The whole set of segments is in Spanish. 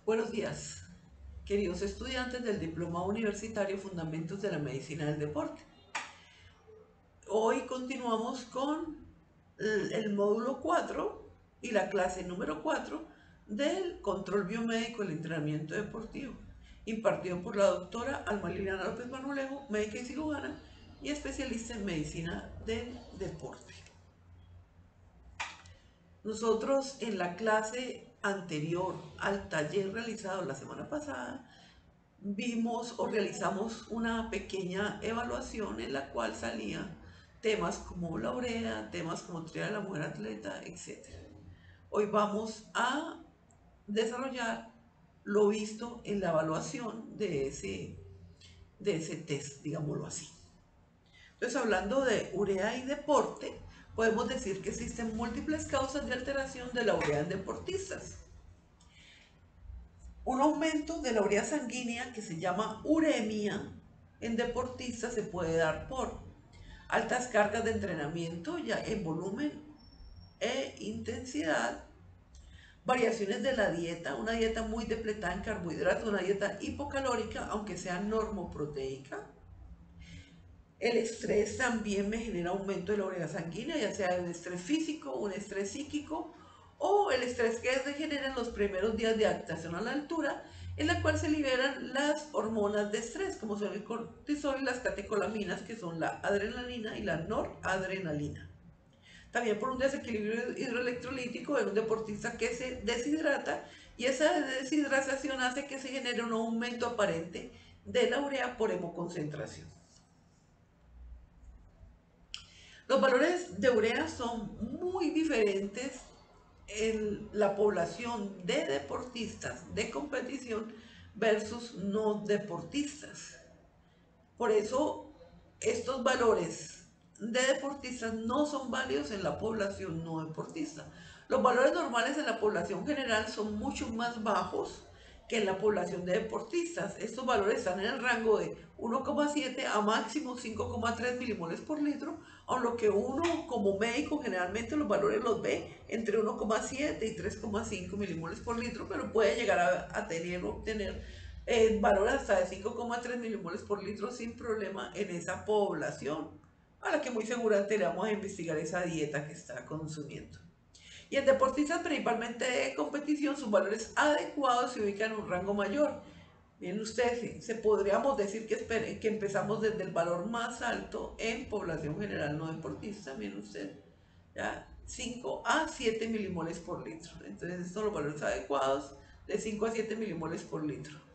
Buenos días, queridos estudiantes del Diplomado Universitario Fundamentos de la Medicina del Deporte. Hoy continuamos con el módulo 4 y la clase número 4 del control biomédico del entrenamiento deportivo, impartido por la doctora Alma Liliana López Manulejo, médica y cirujana y especialista en medicina del deporte. Nosotros en la clase anterior al taller realizado la semana pasada vimos o realizamos una pequeña evaluación en la cual salían temas como la urea, temas como tría de la mujer atleta, etc. Hoy vamos a desarrollar lo visto en la evaluación de ese test, digámoslo así. Entonces, hablando de urea y deporte, podemos decir que existen múltiples causas de alteración de la urea en deportistas. Un aumento de la urea sanguínea que se llama uremia en deportistas se puede dar por altas cargas de entrenamiento ya en volumen e intensidad, variaciones de la dieta, una dieta muy depletada en carbohidratos, una dieta hipocalórica aunque sea normoproteica. El estrés también me genera aumento de la urea sanguínea, ya sea un estrés físico, un estrés psíquico o el estrés que se genera en los primeros días de adaptación a la altura, en la cual se liberan las hormonas de estrés, como son el cortisol y las catecolaminas, que son la adrenalina y la noradrenalina. También por un desequilibrio hidroelectrolítico en un deportista que se deshidrata, y esa deshidratación hace que se genere un aumento aparente de la urea por hemoconcentración. Los valores de urea son muy diferentes en la población de deportistas de competición versus no deportistas. Por eso estos valores de deportistas no son válidos en la población no deportista. Los valores normales en la población general son mucho más bajos que en la población de deportistas. Estos valores están en el rango de 1,7 a máximo 5,3 milimoles por litro, a lo que uno como médico generalmente los valores los ve entre 1,7 y 3,5 milimoles por litro, pero puede llegar a tener o obtener valor hasta de 5,3 milimoles por litro sin problema en esa población, a la que muy seguramente le vamos a investigar esa dieta que está consumiendo. Y en deportistas principalmente de competición, sus valores adecuados se ubican en un rango mayor. Bien, ustedes, podríamos decir que empezamos desde el valor más alto en población general no deportista, miren usted, ya 5 a 7 milimoles por litro. Entonces, estos son los valores adecuados de 5 a 7 milimoles por litro.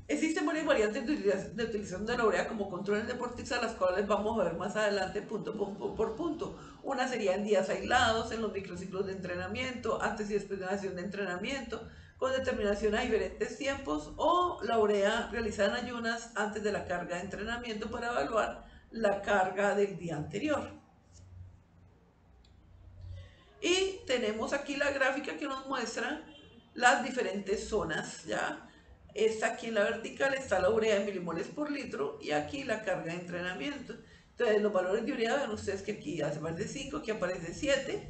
Existen varias variantes de utilización de la urea como control en deportistas, las cuales vamos a ver más adelante punto por punto. Una sería en días aislados, en los microciclos de entrenamiento, antes y después de una sesión de entrenamiento, con determinación a diferentes tiempos, o la urea realizada en ayunas antes de la carga de entrenamiento para evaluar la carga del día anterior. Y tenemos aquí la gráfica que nos muestra las diferentes zonas, ¿ya? Esta aquí en la vertical está la urea en milimoles por litro y aquí la carga de entrenamiento. Entonces los valores de urea, ven ustedes que aquí hace más de 5, aquí aparece 7,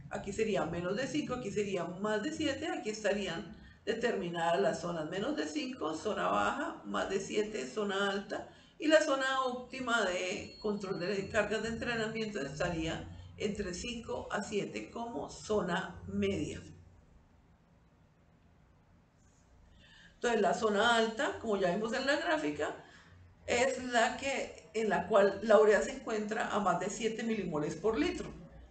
aquí sería menos de 5, aquí sería más de 7, aquí estarían determinadas las zonas menos de 5, zona baja, más de 7, zona alta, y la zona óptima de control de cargas de entrenamiento estaría entre 5 a 7 como zona media. Entonces la zona alta, como ya vimos en la gráfica, es en la cual la urea se encuentra a más de 7 milimoles por litro.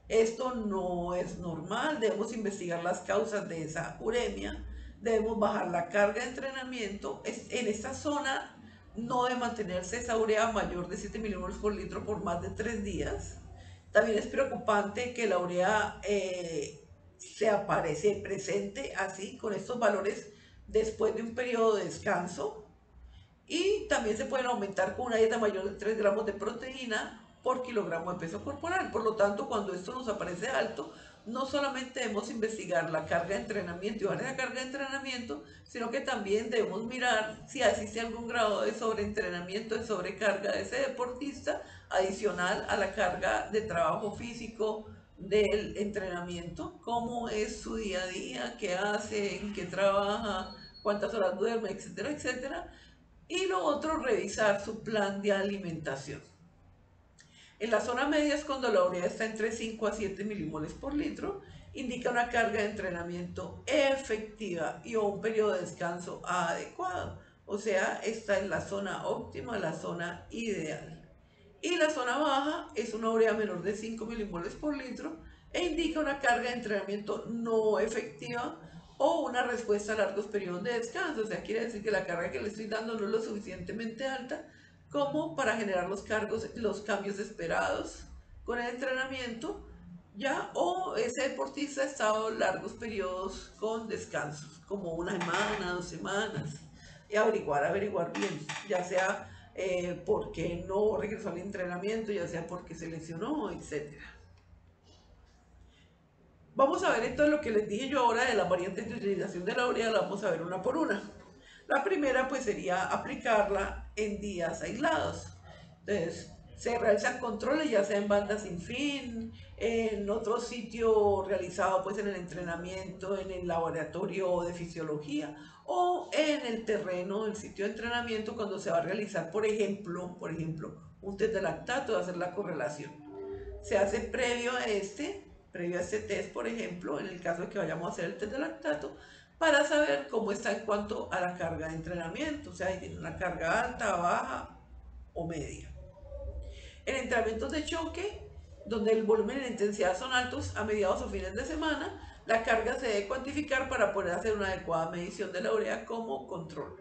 Esto no es normal, debemos investigar las causas de esa uremia, debemos bajar la carga de entrenamiento. En esta zona no debe mantenerse esa urea mayor de 7 milimoles por litro por más de 3 días. También es preocupante que la urea se presente así, con estos valores, después de un periodo de descanso, y también se pueden aumentar con una dieta mayor de 3 gramos de proteína por kilogramo de peso corporal. Por lo tanto, cuando esto nos aparece alto, no solamente debemos investigar la carga de entrenamiento y bajar esa carga de entrenamiento, sino que también debemos mirar si existe algún grado de sobreentrenamiento, de sobrecarga de ese deportista, adicional a la carga de trabajo físico del entrenamiento, cómo es su día a día, qué hace, en qué trabaja, cuántas horas duerme, etcétera, etcétera. Y lo otro, revisar su plan de alimentación. En la zona media es cuando la urea está entre 5 a 7 milimoles por litro, indica una carga de entrenamiento efectiva y o un periodo de descanso adecuado. O sea, está en la zona óptima, la zona ideal. Y la zona baja es una urea menor de 5 milimoles por litro e indica una carga de entrenamiento no efectiva o una respuesta a largos periodos de descanso. O sea, quiere decir que la carga que le estoy dando no es lo suficientemente alta como para generar los cambios esperados con el entrenamiento, ya, o ese deportista ha estado largos periodos con descansos, como una semana, 2 semanas, y averiguar bien, ya sea porque no regresó al entrenamiento, ya sea porque se lesionó, etc. Vamos a ver entonces lo que les dije yo ahora de las variantes de utilización de la urea, la vamos a ver una por una. La primera pues sería aplicarla en días aislados. Entonces se realizan controles ya sea en banda sin fin, en otro sitio realizado pues en el entrenamiento, en el laboratorio de fisiología o en el terreno, el sitio de entrenamiento cuando se va a realizar por ejemplo un test de lactato, de hacer la correlación. Se hace previo a este test, por ejemplo, en el caso de que vayamos a hacer el test de lactato, para saber cómo está en cuanto a la carga de entrenamiento, o sea, si tiene una carga alta, baja o media. En entrenamientos de choque, donde el volumen y la intensidad son altos a mediados o fines de semana, la carga se debe cuantificar para poder hacer una adecuada medición de la urea como control.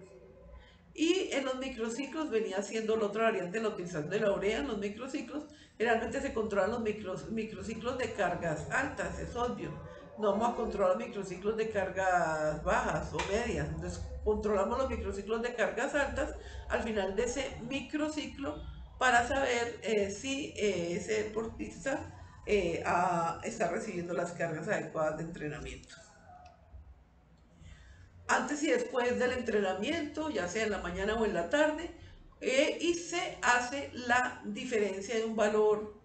Y en los microciclos venía siendo la otra variante de la utilización de la urea. En los microciclos generalmente se controlan los microciclos de cargas altas, es obvio. No vamos a controlar los microciclos de cargas bajas o medias. Entonces controlamos los microciclos de cargas altas al final de ese microciclo para saber si ese deportista está recibiendo las cargas adecuadas de entrenamiento. Antes y después del entrenamiento, ya sea en la mañana o en la tarde, y se hace la diferencia de un valor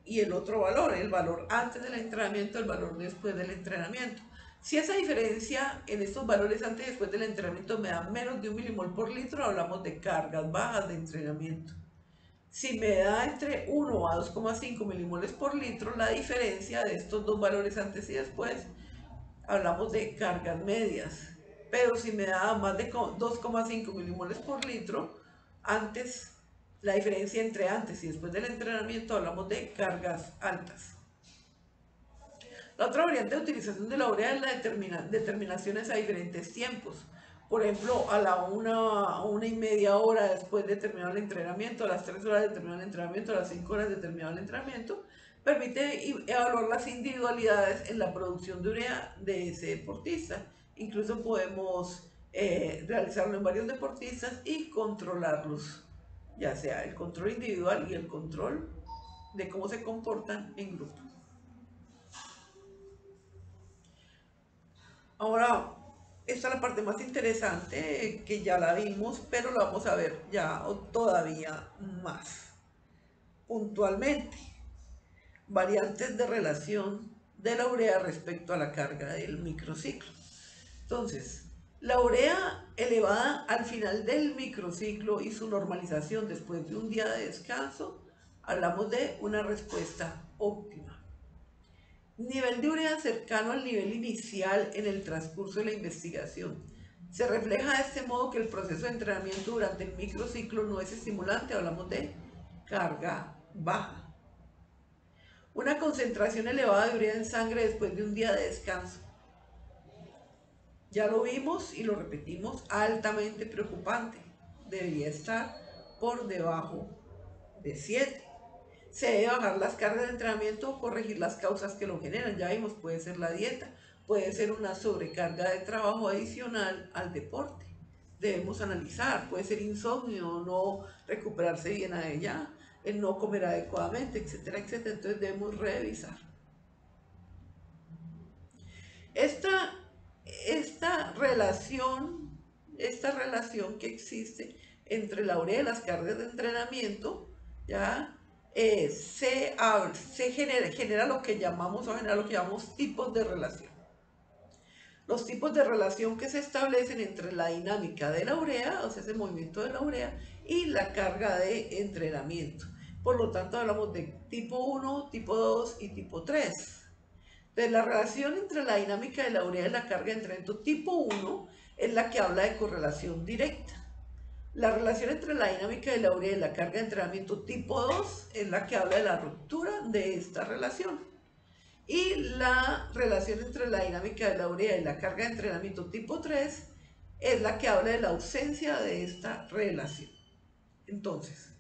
y el otro valor, el valor antes del entrenamiento, el valor después del entrenamiento. Si esa diferencia en estos valores antes y después del entrenamiento me da menos de 1 milimol por litro, hablamos de cargas bajas de entrenamiento. Si me da entre 1 a 2,5 milimoles por litro, la diferencia de estos dos valores antes y después, hablamos de cargas medias. Pero si me da más de 2,5 milimoles por litro, antes, la diferencia entre antes y después del entrenamiento, hablamos de cargas altas. La otra variante de utilización de la urea es la determinaciones a diferentes tiempos. Por ejemplo, a la 1 y media hora después de terminar el entrenamiento, a las 3 horas de terminar el entrenamiento, a las 5 horas de terminar el entrenamiento, permite evaluar las individualidades en la producción de urea de ese deportista. Incluso podemos realizarlo en varios deportistas y controlarlos, ya sea el control individual y el control de cómo se comportan en grupo. Ahora, esta es la parte más interesante, que ya la vimos, pero la vamos a ver ya o todavía más puntualmente. Variantes de relación de la urea respecto a la carga del microciclo. Entonces, la urea elevada al final del microciclo y su normalización después de un día de descanso, hablamos de una respuesta óptima. Nivel de urea cercano al nivel inicial en el transcurso de la investigación. Se refleja de este modo que el proceso de entrenamiento durante el microciclo no es estimulante, hablamos de carga baja. Una concentración elevada de urea en sangre después de un día de descanso. Ya lo vimos y lo repetimos, altamente preocupante. Debería estar por debajo de 7. Se debe bajar las cargas de entrenamiento o corregir las causas que lo generan. Ya vimos, puede ser la dieta, puede ser una sobrecarga de trabajo adicional al deporte. Debemos analizar, puede ser insomnio, no recuperarse bien a ella, el no comer adecuadamente, etcétera, etcétera. Entonces debemos revisar. Esta, esta relación que existe entre la urea y las cargas de entrenamiento, ¿ya? genera lo que llamamos tipos de relación. Los tipos de relación que se establecen entre la dinámica de la urea, o sea, ese movimiento de la urea, y la carga de entrenamiento. Por lo tanto, hablamos de tipo 1, tipo 2 y tipo 3. Entonces, la relación entre la dinámica de la urea y la carga de entrenamiento tipo 1 es la que habla de correlación directa. La relación entre la dinámica de la urea y la carga de entrenamiento tipo 2 es la que habla de la ruptura de esta relación. Y la relación entre la dinámica de la urea y la carga de entrenamiento tipo 3 es la que habla de la ausencia de esta relación. Entonces,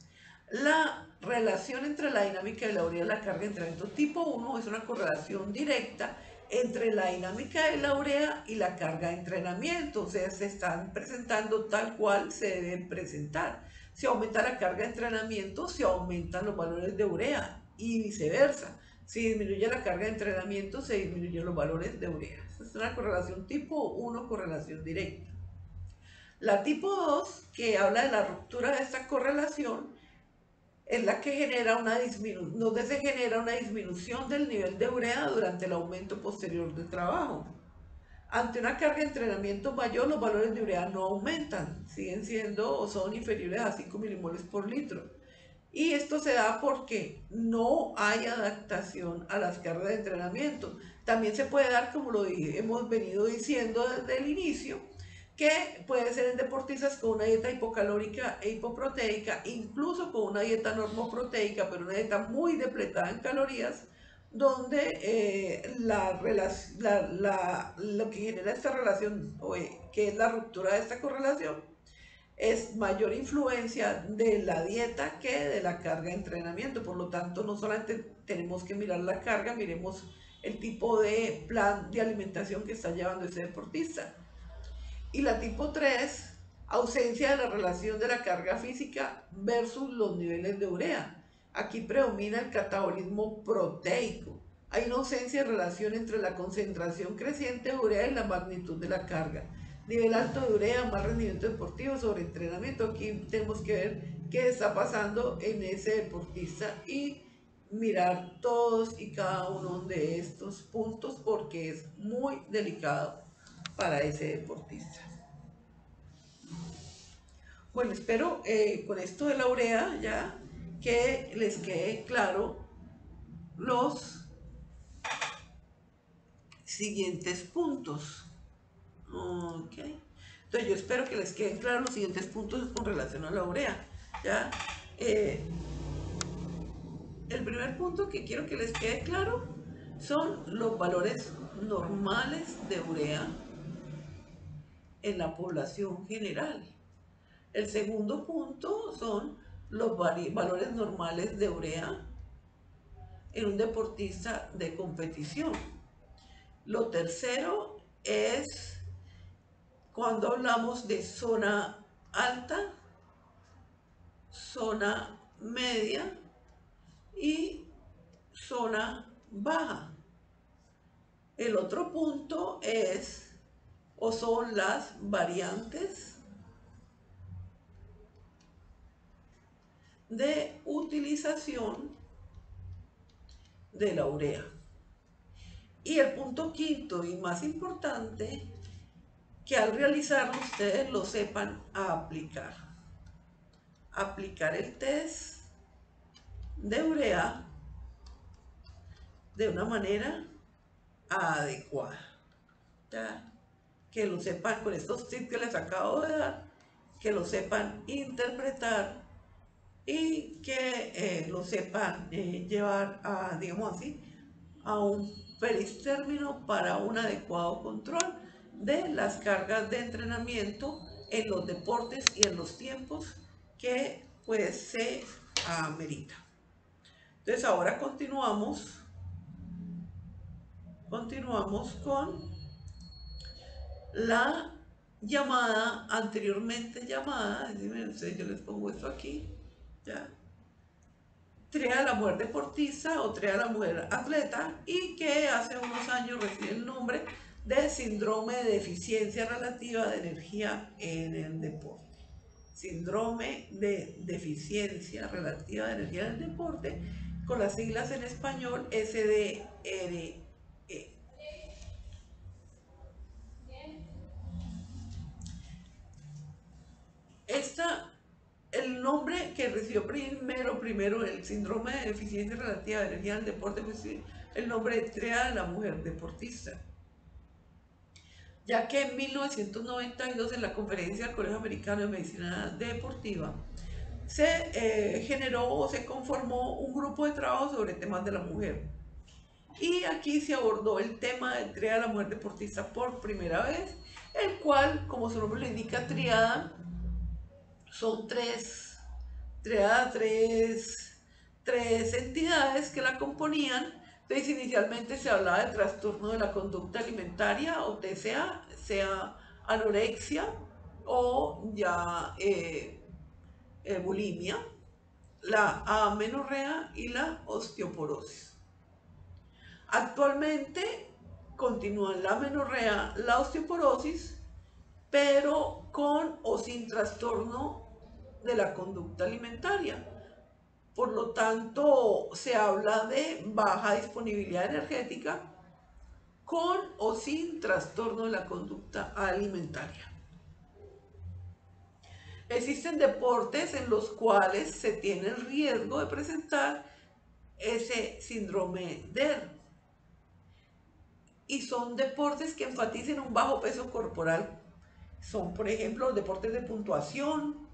la relación entre la dinámica de la urea y la carga de entrenamiento tipo 1 es una correlación directa entre la dinámica de la urea y la carga de entrenamiento, o sea, se están presentando tal cual se deben presentar. Si aumenta la carga de entrenamiento, se aumentan los valores de urea y viceversa. Si disminuye la carga de entrenamiento, se disminuyen los valores de urea. Es una correlación tipo 1, correlación directa. La tipo 2, que habla de la ruptura de esta correlación, es la que genera donde se genera una disminución del nivel de urea durante el aumento posterior del trabajo. Ante una carga de entrenamiento mayor, los valores de urea no aumentan, siguen siendo o son inferiores a 5 milimoles por litro. Y esto se da porque no hay adaptación a las cargas de entrenamiento. También se puede dar, como lo hemos venido diciendo desde el inicio, que puede ser en deportistas con una dieta hipocalórica e hipoproteica, incluso con una dieta normoproteica, pero una dieta muy depletada en calorías, donde lo que genera esta relación, que es la ruptura de esta correlación, es mayor influencia de la dieta que de la carga de entrenamiento. Por lo tanto, no solamente tenemos que mirar la carga, miremos el tipo de plan de alimentación que está llevando ese deportista. Y la tipo 3, ausencia de la relación de la carga física versus los niveles de urea. Aquí predomina el catabolismo proteico. Hay una ausencia de relación entre la concentración creciente de urea y la magnitud de la carga. Nivel alto de urea, más rendimiento deportivo, sobre entrenamiento. Aquí tenemos que ver qué está pasando en ese deportista y mirar todos y cada uno de estos puntos porque es muy delicado para ese deportista. Bueno, espero con esto de la urea ya que les quede claro los siguientes puntos. Ok. Entonces yo espero que les queden claros los siguientes puntos con relación a la urea. ¿Ya? El primer punto que quiero que les quede claro son los valores normales de urea en la población general. El segundo punto son los valores normales de urea en un deportista de competición. Lo tercero es cuando hablamos de zona alta, zona media y zona baja. El otro punto es o son las variantes de utilización de la urea. Y el punto quinto y más importante, que al realizarlo ustedes lo sepan aplicar. Aplicar el test de urea de una manera adecuada. ¿Ya? Que lo sepan con estos tips que les acabo de dar, que lo sepan interpretar y que lo sepan llevar a, digamos así, a un feliz término para un adecuado control de las cargas de entrenamiento en los deportes y en los tiempos que pues se amerita. Entonces ahora continuamos con la llamada, anteriormente llamada, yo les pongo esto aquí, ¿ya? TREA la mujer deportista o TREA la mujer atleta, y que hace unos años recibe el nombre de síndrome de deficiencia relativa de energía en el deporte. síndrome de deficiencia relativa de energía en el deporte, con las siglas en español SDRE. El nombre que recibió primero el síndrome de deficiencia relativa de energía en el deporte, pues el nombre de TREA de la mujer deportista, ya que en 1992 en la conferencia del Colegio Americano de Medicina Deportiva se generó o se conformó un grupo de trabajo sobre temas de la mujer. Y aquí se abordó el tema de triada de la mujer deportista por primera vez, el cual, como su nombre lo indica, triada, son tres entidades que la componían. Entonces inicialmente se hablaba de trastorno de la conducta alimentaria o TCA, sea anorexia o ya bulimia, la amenorrea y la osteoporosis. Actualmente continúan la amenorrea, la osteoporosis, pero con o sin trastorno de la conducta alimentaria. Por lo tanto, se habla de baja disponibilidad energética con o sin trastorno de la conducta alimentaria. Existen deportes en los cuales se tiene el riesgo de presentar ese síndrome DER, y son deportes que enfaticen un bajo peso corporal. Son, por ejemplo, los deportes de puntuación,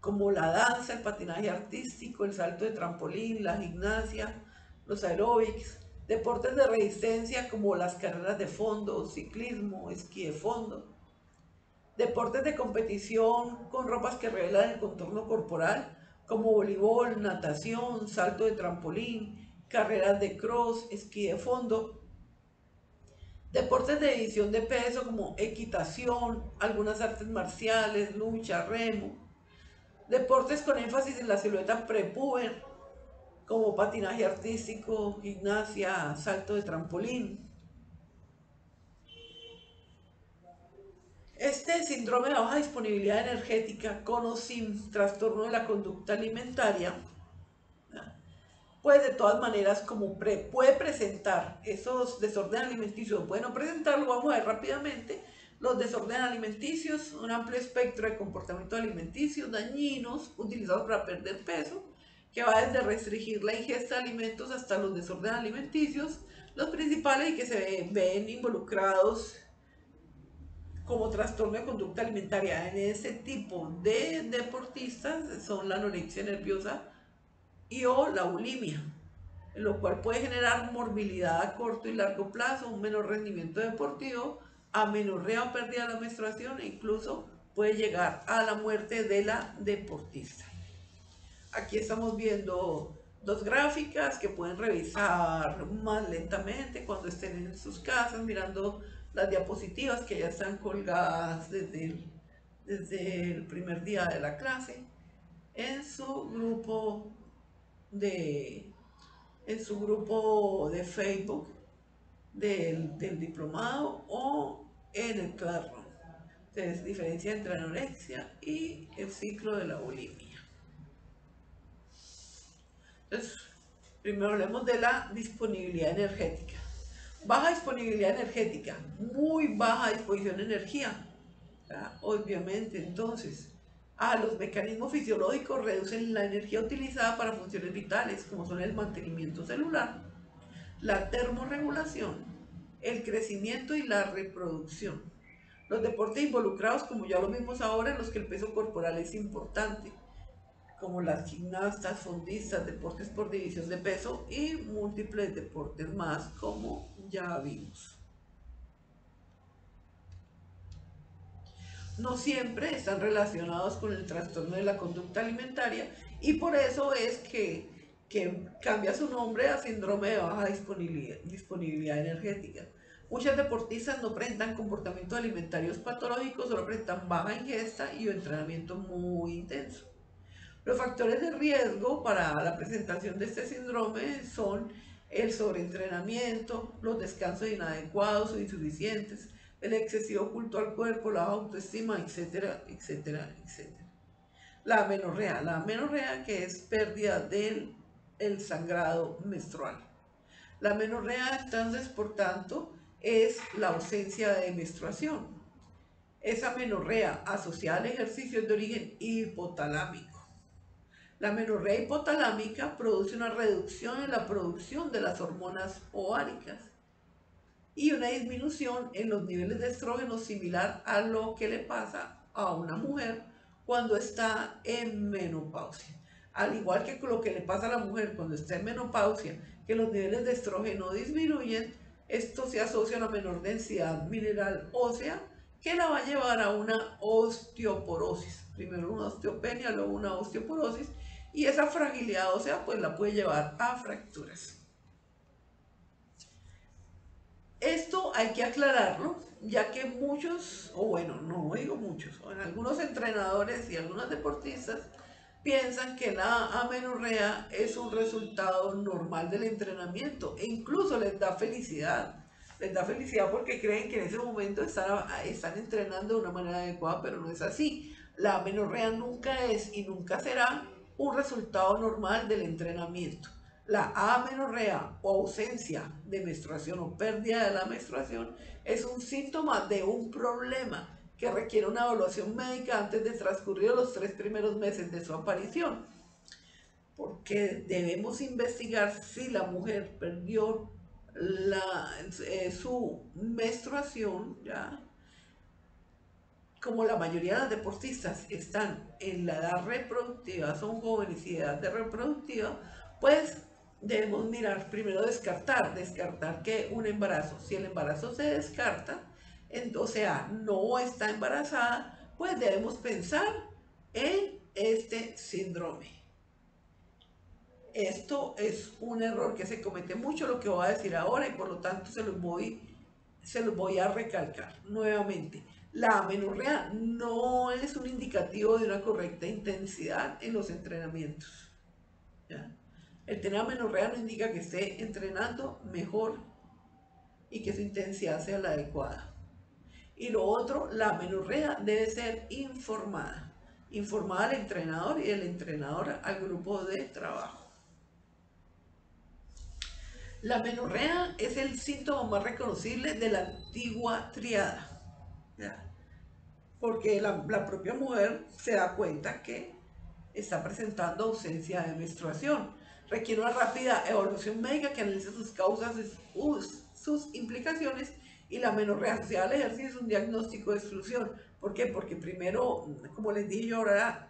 como la danza, el patinaje artístico, el salto de trampolín, la gimnasia, los aeróbics. Deportes de resistencia como las carreras de fondo, ciclismo, esquí de fondo. Deportes de competición con ropas que revelan el contorno corporal, como voleibol, natación, salto de trampolín, carreras de cross, esquí de fondo. Deportes de división de peso como equitación, algunas artes marciales, lucha, remo. Deportes con énfasis en la silueta prepúber, como patinaje artístico, gimnasia, salto de trampolín. Este síndrome de baja disponibilidad energética, con o sin trastorno de la conducta alimentaria, pues de todas maneras, como puede presentar esos desórdenes alimenticios, puede no presentarlo, vamos a ver rápidamente. Los desórdenes alimenticios, un amplio espectro de comportamientos alimenticios dañinos utilizados para perder peso, que va desde restringir la ingesta de alimentos hasta los desórdenes alimenticios, los principales y que se ven involucrados como trastorno de conducta alimentaria en ese tipo de deportistas son la anorexia nerviosa y o la bulimia, lo cual puede generar morbilidad a corto y largo plazo, un menor rendimiento deportivo, amenorrea o pérdida de la menstruación e incluso puede llegar a la muerte de la deportista. Aquí estamos viendo dos gráficas que pueden revisar más lentamente cuando estén en sus casas mirando las diapositivas que ya están colgadas desde el primer día de la clase en su grupo de, en su grupo de Facebook del diplomado o en el Classroom. Entonces, diferencia entre anorexia y el ciclo de la bulimia. Entonces, primero hablemos de la disponibilidad energética. Baja disponibilidad energética, muy baja disposición de energía. Obviamente, entonces, los mecanismos fisiológicos reducen la energía utilizada para funciones vitales, como son el mantenimiento celular, la termorregulación, el crecimiento y la reproducción. Los deportes involucrados, como ya lo vimos ahora, en los que el peso corporal es importante, como las gimnastas, fondistas, deportes por división de peso y múltiples deportes más, como ya vimos. No siempre están relacionados con el trastorno de la conducta alimentaria y por eso es que cambia su nombre a síndrome de baja disponibilidad energética. Muchas deportistas no presentan comportamientos alimentarios patológicos, solo presentan baja ingesta y un entrenamiento muy intenso. Los factores de riesgo para la presentación de este síndrome son el sobreentrenamiento, los descansos inadecuados o insuficientes, el excesivo culto al cuerpo, la baja autoestima, etcétera, etcétera, etcétera. La amenorrea que es pérdida del el sangrado menstrual. La amenorrea entonces, por tanto, es la ausencia de menstruación. Esa amenorrea asociada al ejercicio es de origen hipotalámico. La amenorrea hipotalámica produce una reducción en la producción de las hormonas ováricas y una disminución en los niveles de estrógeno similar a lo que le pasa a una mujer cuando está en menopausia. Al igual que lo que le pasa a la mujer cuando está en menopausia, que los niveles de estrógeno disminuyen, esto se asocia a una menor densidad mineral ósea que la va a llevar a una osteoporosis. Primero una osteopenia, luego una osteoporosis, y esa fragilidad ósea pues la puede llevar a fracturas. Esto hay que aclararlo, ya que muchos, o bueno, no digo muchos, o en algunos entrenadores y algunos deportistas piensan que la amenorrea es un resultado normal del entrenamiento e incluso les da felicidad. Les da felicidad porque creen que en ese momento están entrenando de una manera adecuada, pero no es así. La amenorrea nunca es y nunca será un resultado normal del entrenamiento. La amenorrea o ausencia de menstruación o pérdida de la menstruación es un síntoma de un problema que requiere una evaluación médica antes de transcurrir los 3 primeros meses de su aparición, porque debemos investigar si la mujer perdió su menstruación, ¿ya? Como la mayoría de los deportistas están en la edad reproductiva, son jóvenes y de edad reproductiva, pues debemos mirar, primero descartar que un embarazo, si el embarazo se descarta, o sea, no está embarazada, pues debemos pensar en este síndrome. Esto es un error que se comete mucho, lo que voy a decir ahora, y por lo tanto se los voy a recalcar nuevamente. La amenorrea no es un indicativo de una correcta intensidad en los entrenamientos, ¿ya? El tener amenorrea no indica que esté entrenando mejor y que su intensidad sea la adecuada. Y lo otro, la amenorrea debe ser informada. Informada al entrenador y el entrenador al grupo de trabajo. La amenorrea es el síntoma más reconocible de la antigua triada, ¿ya? Porque la propia mujer se da cuenta que está presentando ausencia de menstruación. Requiere una rápida evaluación médica que analice sus causas, sus implicaciones, y la amenorrea asociada al ejercicio es un diagnóstico de exclusión. ¿Por qué? Porque primero, como les dije yo ahora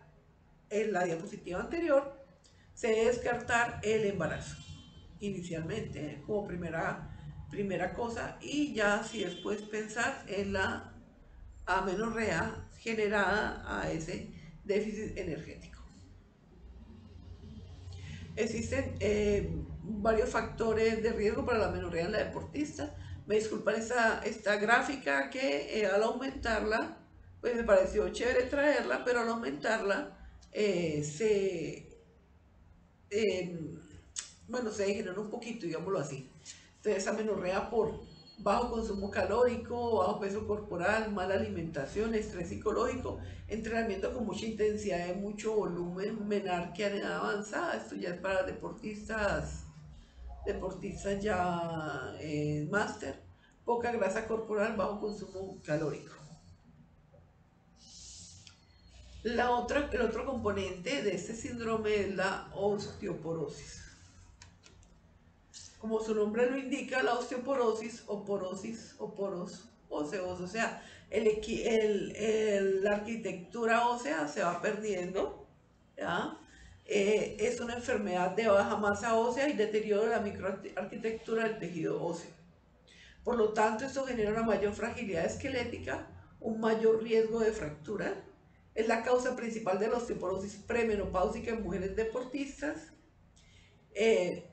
en la diapositiva anterior, se debe descartar el embarazo inicialmente como primera cosa, y ya si después pensar en la amenorrea generada a ese déficit energético. Existen varios factores de riesgo para la amenorrea en la deportista. Me disculpan esta gráfica que al aumentarla, pues me pareció chévere traerla, pero al aumentarla bueno, se degeneró un poquito, digámoslo así. Entonces, amenorrea por bajo consumo calórico, bajo peso corporal, mala alimentación, estrés psicológico, entrenamiento con mucha intensidad de mucho volumen, menarquia en edad avanzada. Esto ya es para deportistas ya máster, poca grasa corporal, bajo consumo calórico. El otro componente de este síndrome es la osteoporosis. Como su nombre lo indica, la osteoporosis o porosis o poros óseos, o sea, la arquitectura ósea se va perdiendo, ¿ya? Es una enfermedad de baja masa ósea y deterioro de la microarquitectura del tejido óseo. Por lo tanto, esto genera una mayor fragilidad esquelética, un mayor riesgo de fractura. Es la causa principal de la osteoporosis premenopáusica en mujeres deportistas.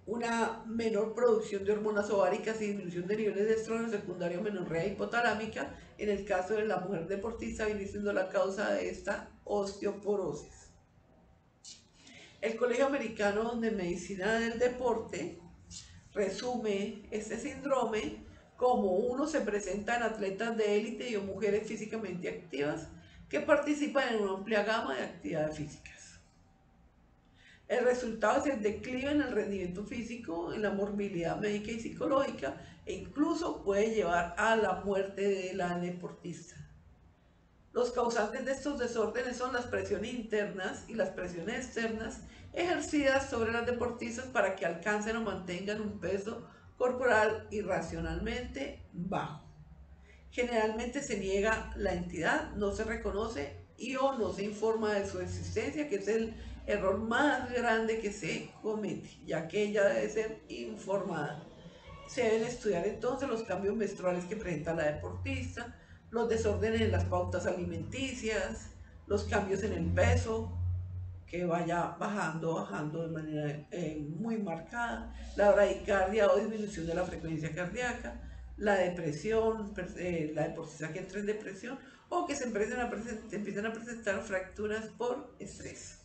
Una menor producción de hormonas ováricas y disminución de niveles de estrógeno secundario, amenorrea hipotalámica. En el caso de la mujer deportista, viene siendo la causa de esta osteoporosis. El Colegio Americano de Medicina del Deporte resume este síndrome como uno se presenta en atletas de élite y o mujeres físicamente activas que participan en una amplia gama de actividades físicas. El resultado es el declive en el rendimiento físico, en la morbilidad médica y psicológica, e incluso puede llevar a la muerte de la deportista. Los causantes de estos desórdenes son las presiones internas y las presiones externas ejercidas sobre las deportistas para que alcancen o mantengan un peso corporal irracionalmente bajo. Generalmente se niega la entidad, no se reconoce y o no se informa de su existencia, que es el error más grande que se comete, ya que ella debe ser informada. Se deben estudiar entonces los cambios menstruales que presenta la deportista, los desórdenes en las pautas alimenticias, los cambios en el peso, que vaya bajando de manera muy marcada, la bradicardia o disminución de la frecuencia cardíaca, la depresión, la deportista que entra en depresión o que se empiezan a presentar fracturas por estrés.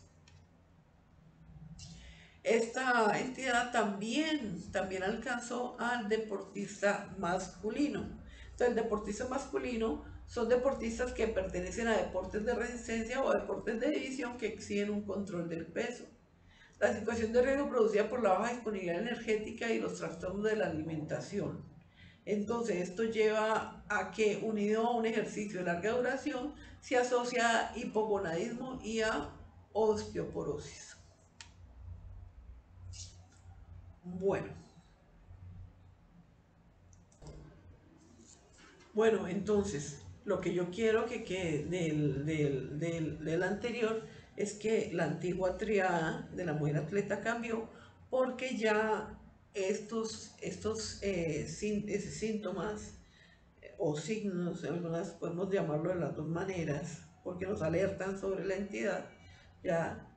Esta entidad también alcanzó al deportista masculino. Entonces, el deportista masculino son deportistas que pertenecen a deportes de resistencia o a deportes de división que exigen un control del peso. La situación de riesgo producida por la baja disponibilidad energética y los trastornos de la alimentación. Entonces, esto lleva a que, unido a un ejercicio de larga duración, se asocia a hipogonadismo y a osteoporosis. Bueno, entonces, lo que yo quiero que quede del anterior es que la antigua triada de la mujer atleta cambió porque ya estos síntomas o signos, algunas podemos llamarlo de las dos maneras, porque nos alertan sobre la entidad, ya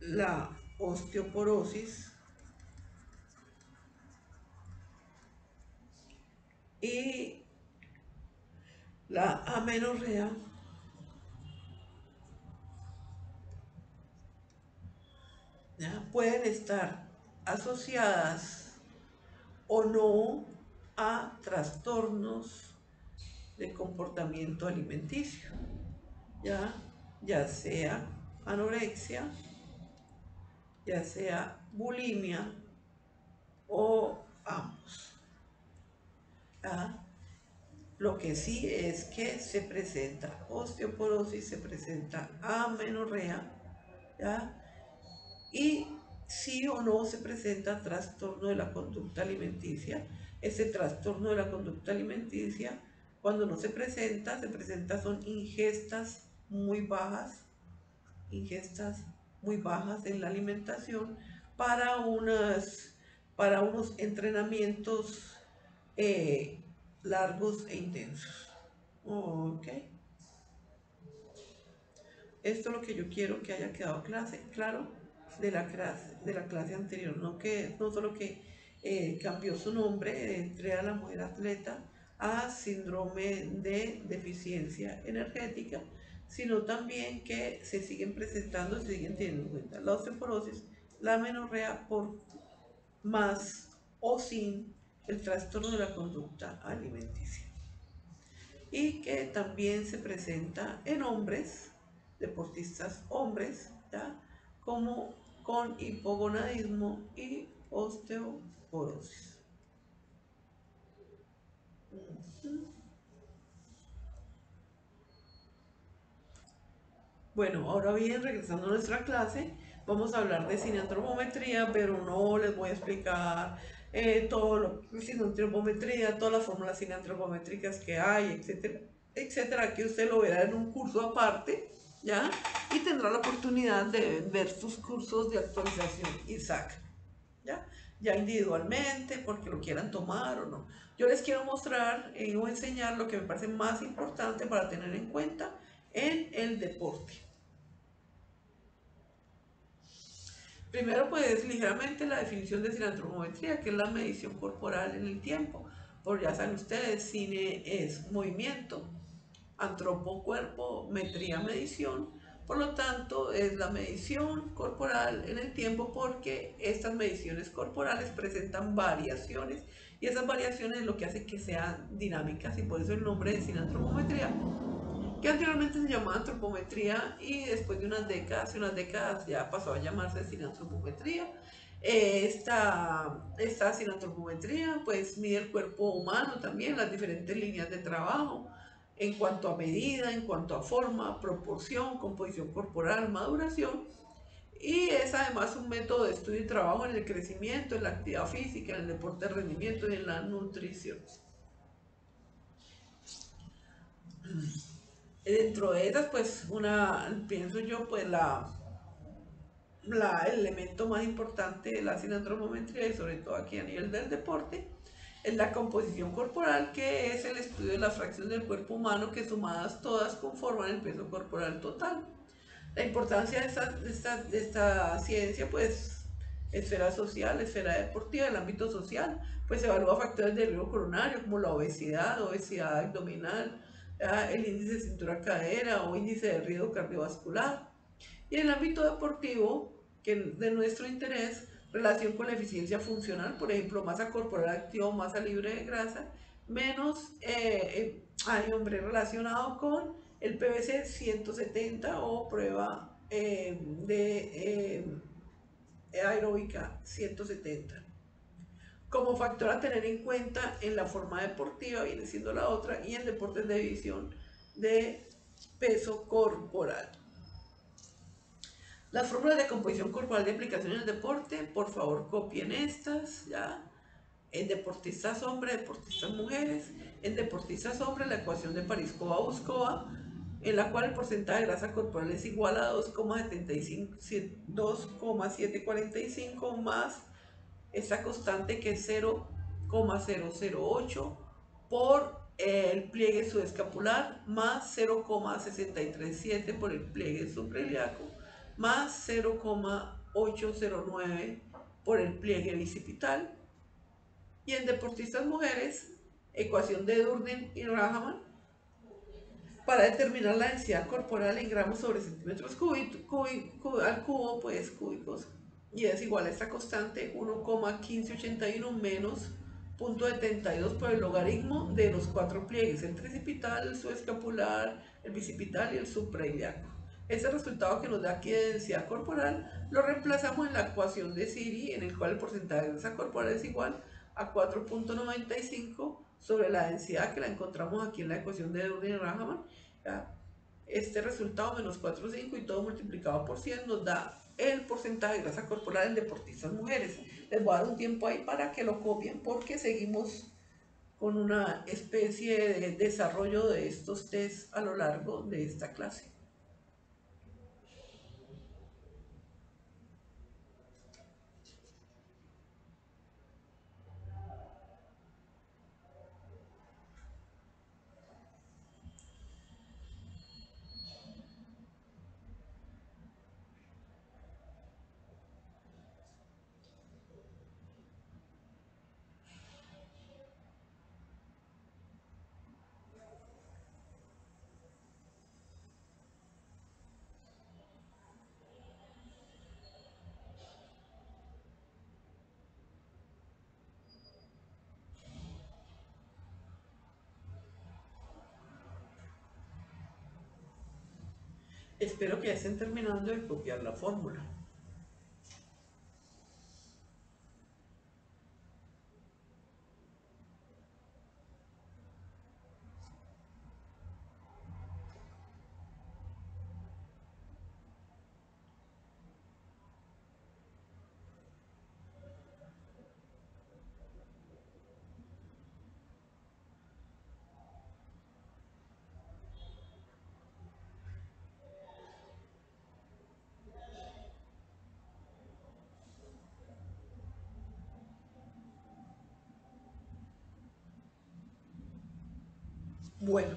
la osteoporosis y la amenorrea ¿ya? Pueden estar asociadas o no a trastornos de comportamiento alimenticio, ya sea anorexia, ya sea bulimia o ambos. ¿Ya? Lo que sí es que se presenta osteoporosis, se presenta amenorrea, ¿ya? Y sí o no se presenta trastorno de la conducta alimenticia. Ese trastorno de la conducta alimenticia, cuando no se presenta son ingestas muy bajas en la alimentación para, para unos entrenamientos largos e intensos. Ok. Esto es lo que yo quiero que haya quedado claro de la clase anterior, no solo que cambió su nombre, entre a la mujer atleta a síndrome de deficiencia energética, sino también que se siguen presentando, se siguen teniendo en cuenta la osteoporosis, la amenorrea por más o sin el trastorno de la conducta alimenticia. Y que también se presenta en hombres, deportistas hombres, ¿ya? Como con hipogonadismo y osteoporosis. Bueno, ahora bien, regresando a nuestra clase, vamos a hablar de cineantropometría, pero no les voy a explicar todo lo que es cineantropometría, todas las fórmulas cineantropométricas que hay, etcétera, etcétera, que usted lo verá en un curso aparte, ¿ya? Y tendrá la oportunidad de ver sus cursos de actualización ISAC, ¿ya? Ya individualmente, porque lo quieran tomar o no. Yo les quiero mostrar o enseñar lo que me parece más importante para tener en cuenta en el deporte. Primero, pues ligeramente la definición de cineantropometría, que es la medición corporal en el tiempo. Por ya saben ustedes, cine es movimiento, antropo cuerpo, metría medición. Por lo tanto, es la medición corporal en el tiempo porque estas mediciones corporales presentan variaciones y esas variaciones es lo que hace que sean dinámicas y por eso el nombre de sinantropometría, que anteriormente se llamaba antropometría y después de hace unas décadas ya pasó a llamarse sinantropometría. Esta sinantropometría pues mide el cuerpo humano también, las diferentes líneas de trabajo en cuanto a medida, en cuanto a forma, proporción, composición corporal, maduración, y es además un método de estudio y trabajo en el crecimiento, en la actividad física, en el deporte de rendimiento y en la nutrición. Dentro de esas, pues, pienso yo, pues, el elemento más importante de la sinantropometría, y sobre todo aquí a nivel del deporte, es la composición corporal, que es el estudio de la fracción del cuerpo humano que sumadas todas conforman el peso corporal total. La importancia de esta ciencia, pues, esfera social, esfera deportiva, el ámbito social, pues evalúa factores de riesgo coronario como la obesidad abdominal, el índice de cintura-cadera o índice de riesgo cardiovascular. Y en el ámbito deportivo, que de nuestro interés, relación con la eficiencia funcional, por ejemplo, masa corporal activa o masa libre de grasa, menos, relacionado con el PVC 170 o prueba aeróbica 170. Como factor a tener en cuenta en la forma deportiva viene siendo la otra, y en deportes de división de peso corporal. Las fórmulas de composición corporal de aplicación en el deporte, por favor copien estas, ¿ya? En deportistas hombres, deportistas mujeres. En deportistas hombres, la ecuación de París-Coba-Boscova, en la cual el porcentaje de grasa corporal es igual a 2,745 más esta constante que es 0,008 por el pliegue subescapular más 0,637 por el pliegue suprailiaco más 0,809 por el pliegue bicipital. Y en deportistas mujeres, ecuación de Durden y Rahaman para determinar la densidad corporal en gramos sobre centímetros al cubo, pues cúbicos, y es igual a esta constante 1,1581 menos 0,72 por el logaritmo de los cuatro pliegues, el tricipital, el subescapular, el bicipital y el suprailiaco. Ese resultado que nos da aquí de densidad corporal lo reemplazamos en la ecuación de Siri, en el cual el porcentaje de grasa corporal es igual a 4,95 sobre la densidad que la encontramos aquí en la ecuación de Durden y Rahaman. Este resultado menos 4,5 y todo multiplicado por 100 nos da el porcentaje de grasa corporal en deportistas mujeres. Les voy a dar un tiempo ahí para que lo copien porque seguimos con una especie de desarrollo de estos test a lo largo de esta clase. Espero que ya estén terminando de copiar la fórmula. Bueno,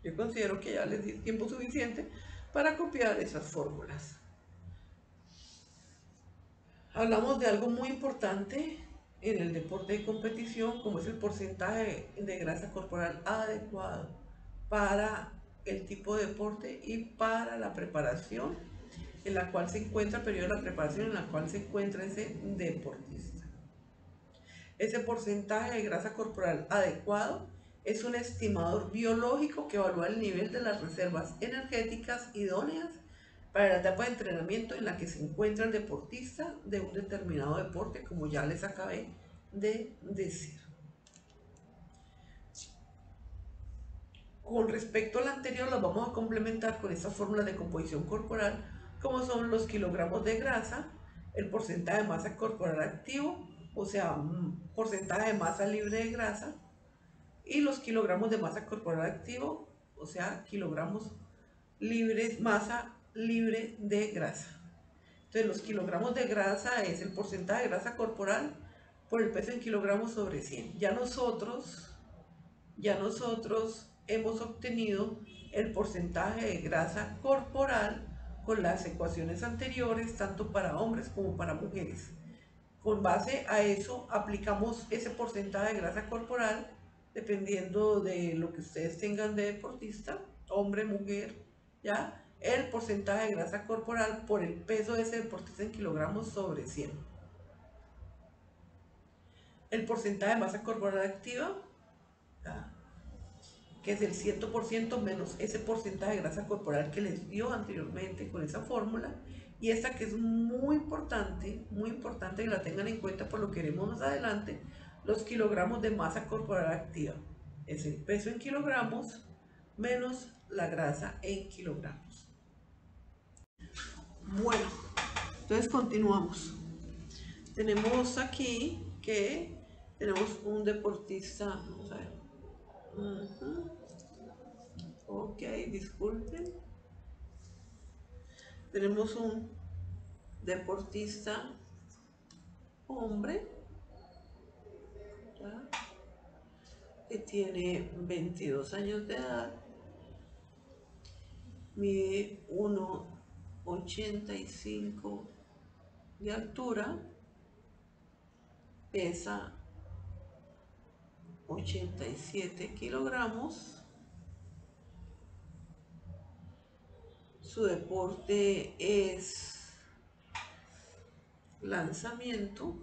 yo considero que ya les di tiempo suficiente para copiar esas fórmulas. Hablamos de algo muy importante en el deporte de competición, como es el porcentaje de grasa corporal adecuado para el tipo de deporte y para la preparación en la cual se encuentra, el periodo de la preparación en la cual se encuentra ese deportista. Ese porcentaje de grasa corporal adecuado es un estimador biológico que evalúa el nivel de las reservas energéticas idóneas para la etapa de entrenamiento en la que se encuentra el deportista de un determinado deporte, como ya les acabé de decir. Con respecto al anterior, los vamos a complementar con estas fórmulas de composición corporal, como son los kilogramos de grasa, el porcentaje de masa corporal activo, o sea, porcentaje de masa libre de grasa, y los kilogramos de masa corporal activo, o sea, kilogramos libres, masa libre de grasa. Entonces, los kilogramos de grasa es el porcentaje de grasa corporal por el peso en kilogramos sobre 100. Ya nosotros hemos obtenido el porcentaje de grasa corporal con las ecuaciones anteriores, tanto para hombres como para mujeres. Con base a eso, aplicamos ese porcentaje de grasa corporal, dependiendo de lo que ustedes tengan de deportista, hombre, mujer, ¿ya? El porcentaje de grasa corporal por el peso de ese deportista en kilogramos sobre 100. El porcentaje de masa corporal activa, ¿ya?, que es el 100% menos ese porcentaje de grasa corporal que les dio anteriormente con esa fórmula, y esta que es muy importante que la tengan en cuenta por lo que veremos más adelante, los kilogramos de masa corporal activa. Es el peso en kilogramos menos la grasa en kilogramos. Bueno, entonces continuamos. Tenemos aquí que tenemos un deportista, vamos a ver. Ok, disculpen. Tenemos un deportista hombre, ¿ya?, que tiene 22 años de edad, mide 1,85 de altura, pesa 87 kilogramos. Su deporte es lanzamiento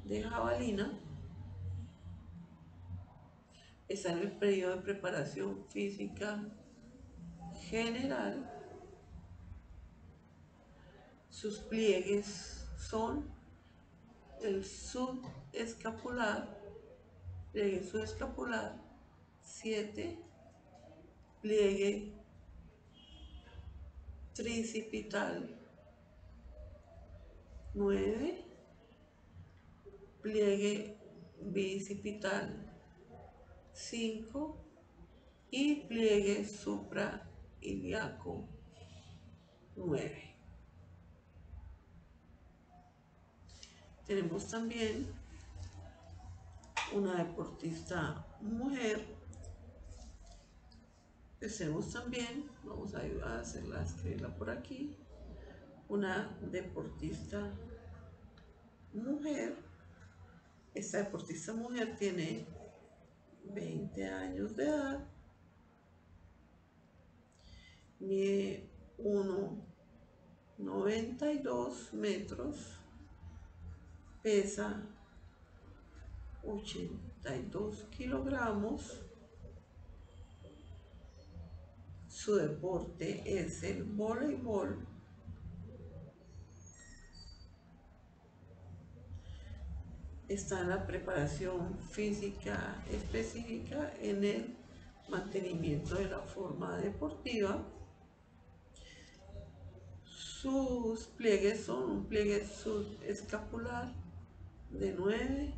de jabalina. Está en el periodo de preparación física general. Sus pliegues son el subescapular, pliegue subescapular 7, pliegue tricipital 9, pliegue bicipital 5 y pliegue suprailíaco 9. Tenemos también una deportista mujer. Tenemos también, vamos a hacerla, escribirla por aquí, una deportista mujer. Esta deportista mujer tiene 20 años de edad, mide 1,92 metros, pesa 82 kilogramos. Su deporte es el voleibol. Está en la preparación física específica en el mantenimiento de la forma deportiva. Sus pliegues son un pliegue subescapular de 9,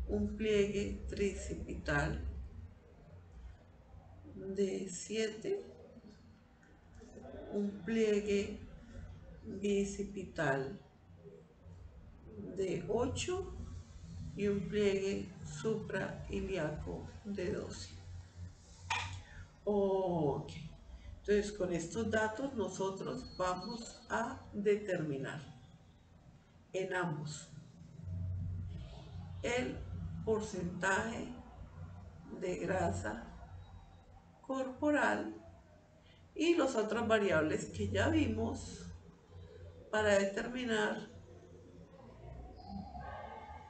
un pliegue tricipital de 7, un pliegue bicipital de 8 y un pliegue suprailíaco de 12. Ok, entonces con estos datos nosotros vamos a determinar en ambos el porcentaje de grasa corporal y las otras variables que ya vimos para determinar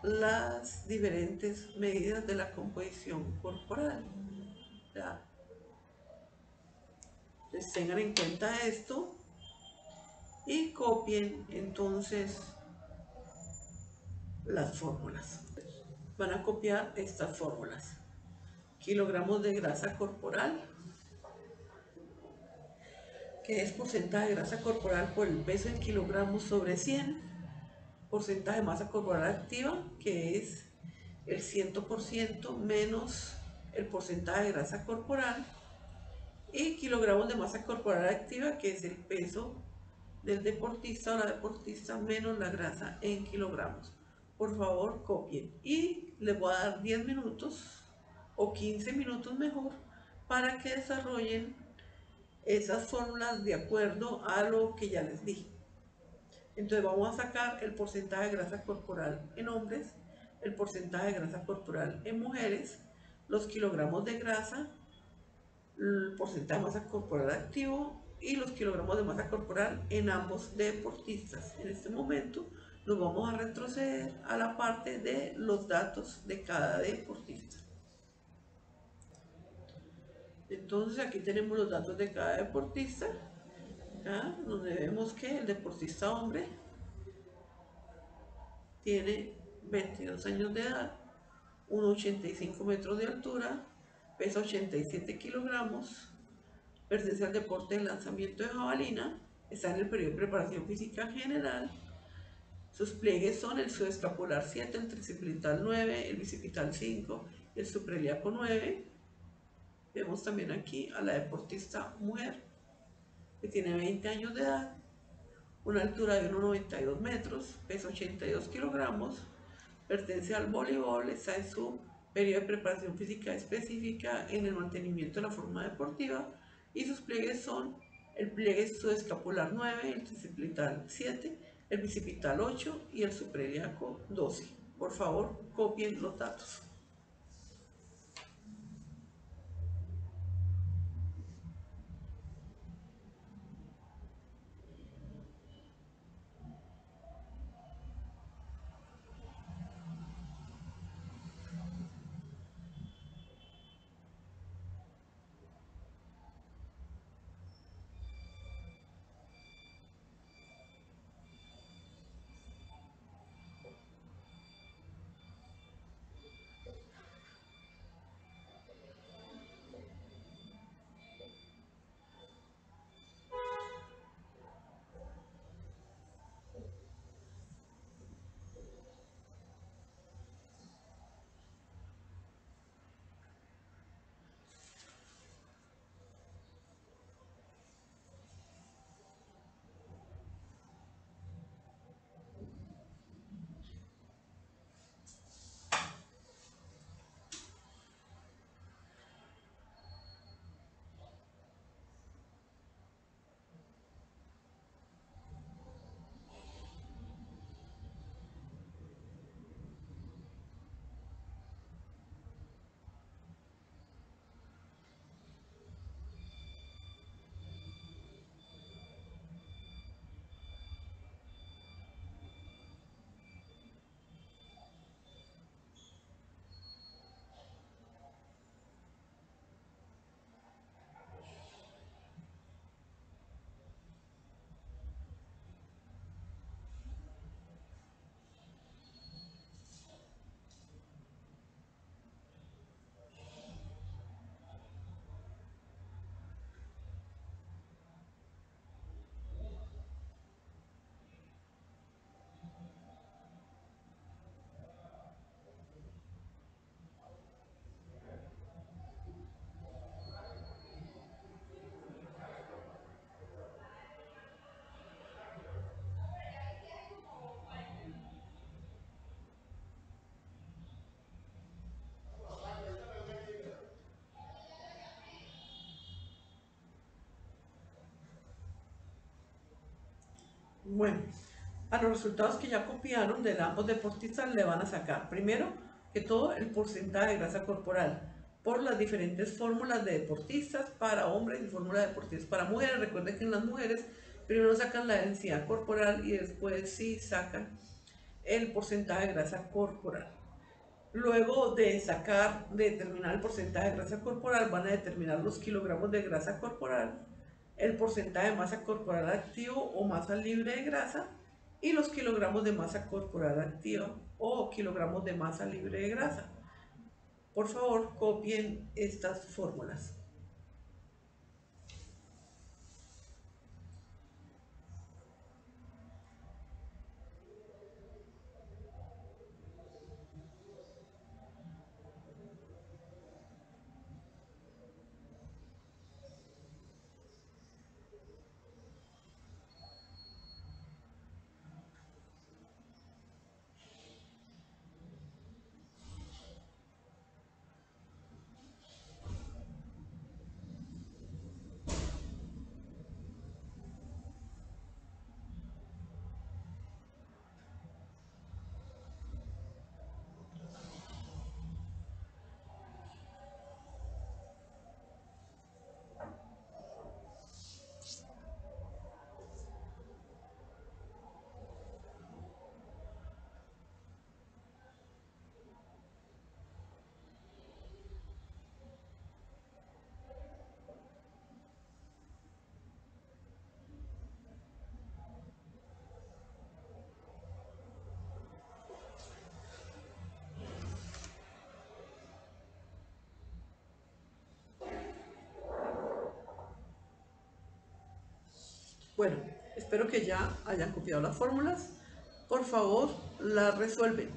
las diferentes medidas de la composición corporal. ¿Ya? Entonces tengan en cuenta esto y copien entonces las fórmulas. Van a copiar estas fórmulas. Kilogramos de grasa corporal, que es porcentaje de grasa corporal por el peso en kilogramos sobre 100. Porcentaje de masa corporal activa, que es el 100% menos el porcentaje de grasa corporal. Y kilogramos de masa corporal activa, que es el peso del deportista o la deportista menos la grasa en kilogramos. Por favor, copien. Y les voy a dar 10 minutos o 15 minutos mejor para que desarrollen esas fórmulas de acuerdo a lo que ya les dije. Entonces vamos a sacar el porcentaje de grasa corporal en hombres, el porcentaje de grasa corporal en mujeres, los kilogramos de grasa, el porcentaje de masa corporal activo y los kilogramos de masa corporal en ambos deportistas. En este momento nos vamos a retroceder a la parte de los datos de cada deportista. Entonces aquí tenemos los datos de cada deportista, ¿ya? Donde vemos que el deportista hombre tiene 22 años de edad, 1,85 metros de altura, pesa 87 kilogramos, pertenece al deporte de lanzamiento de jabalina, está en el periodo de preparación física general. Sus pliegues son el subescapular 7, el tricipital 9, el bicipital 5 y el suprailíaco 9. Vemos también aquí a la deportista mujer, que tiene 20 años de edad, una altura de 1,92 metros, pesa 82 kilogramos, pertenece al voleibol, está en su periodo de preparación física específica en el mantenimiento de la forma deportiva y sus pliegues son el pliegue subescapular 9, el tricipital 7, el bicipital 8 y el suprailíaco 12. Por favor, copien los datos. Bueno, a los resultados que ya copiaron de ambos deportistas le van a sacar, primero que todo, el porcentaje de grasa corporal por las diferentes fórmulas de deportistas para hombres y fórmulas de deportistas para mujeres. Recuerden que en las mujeres primero sacan la densidad corporal y después sí sacan el porcentaje de grasa corporal. Luego de determinar el porcentaje de grasa corporal, van a determinar los kilogramos de grasa corporal, el porcentaje de masa corporal activo o masa libre de grasa y los kilogramos de masa corporal activa o kilogramos de masa libre de grasa. Por favor, copien estas fórmulas. Bueno, espero que ya hayan copiado las fórmulas. Por favor, las resuelven.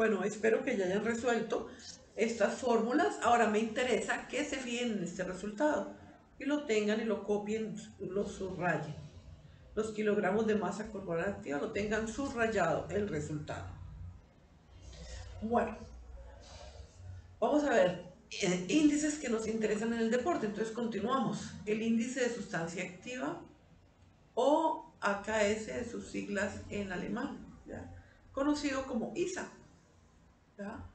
Bueno, espero que ya hayan resuelto estas fórmulas. Ahora me interesa que se fijen en este resultado y lo tengan y lo copien, lo subrayen. Los kilogramos de masa corporal activa lo tengan subrayado el resultado. Bueno, vamos a ver índices que nos interesan en el deporte. Entonces continuamos. El índice de sustancia activa o AKS de sus siglas en alemán, ¿ya? Conocido como ISA. ¿Ya?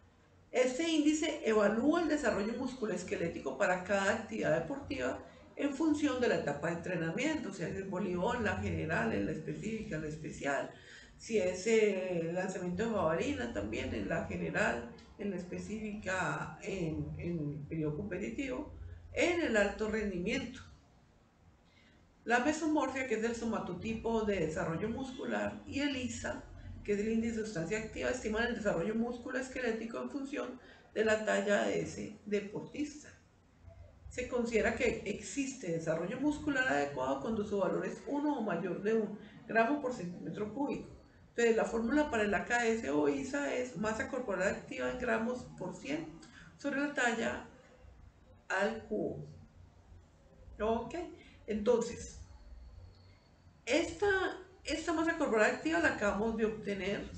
Este índice evalúa el desarrollo musculoesquelético para cada actividad deportiva en función de la etapa de entrenamiento, si es el voleibol, la general, en la específica, en la especial, si es el lanzamiento de jabalina también en la general, en la específica, en el periodo competitivo, en el alto rendimiento. La mesomorfia, que es el somatotipo de desarrollo muscular, y el ISA, que es el índice de sustancia activa, estiman el desarrollo musculoesquelético en función de la talla de ese deportista. Se considera que existe desarrollo muscular adecuado cuando su valor es 1 o mayor de 1 gramo por centímetro cúbico. Entonces, la fórmula para el AKS o ISA es masa corporal activa en gramos por 100 sobre la talla al cubo. Ok, entonces, esta masa corporal activa la acabamos de obtener,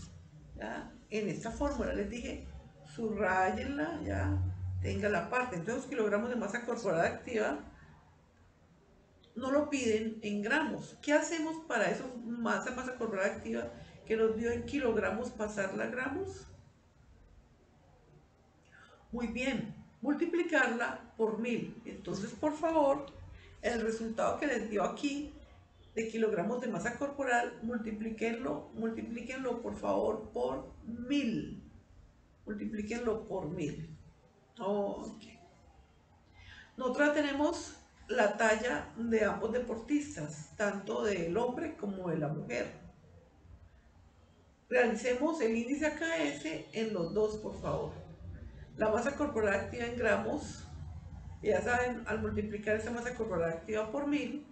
¿ya? En esta fórmula. Les dije, subrayenla, ya, tenga la parte. Entonces, los kilogramos de masa corporal activa no lo piden en gramos. ¿Qué hacemos para esa masa corporal activa que nos dio en kilogramos pasarla a gramos? Muy bien, multiplicarla por 1000. Entonces, por favor, el resultado que les dio aquí de kilogramos de masa corporal, multiplíquenlo por favor por 1000. Multiplíquenlo por 1000. Ok. Nosotros tenemos la talla de ambos deportistas, tanto del hombre como de la mujer. Realicemos el índice AKS en los dos, por favor. La masa corporal activa en gramos, ya saben, al multiplicar esa masa corporal activa por 1000,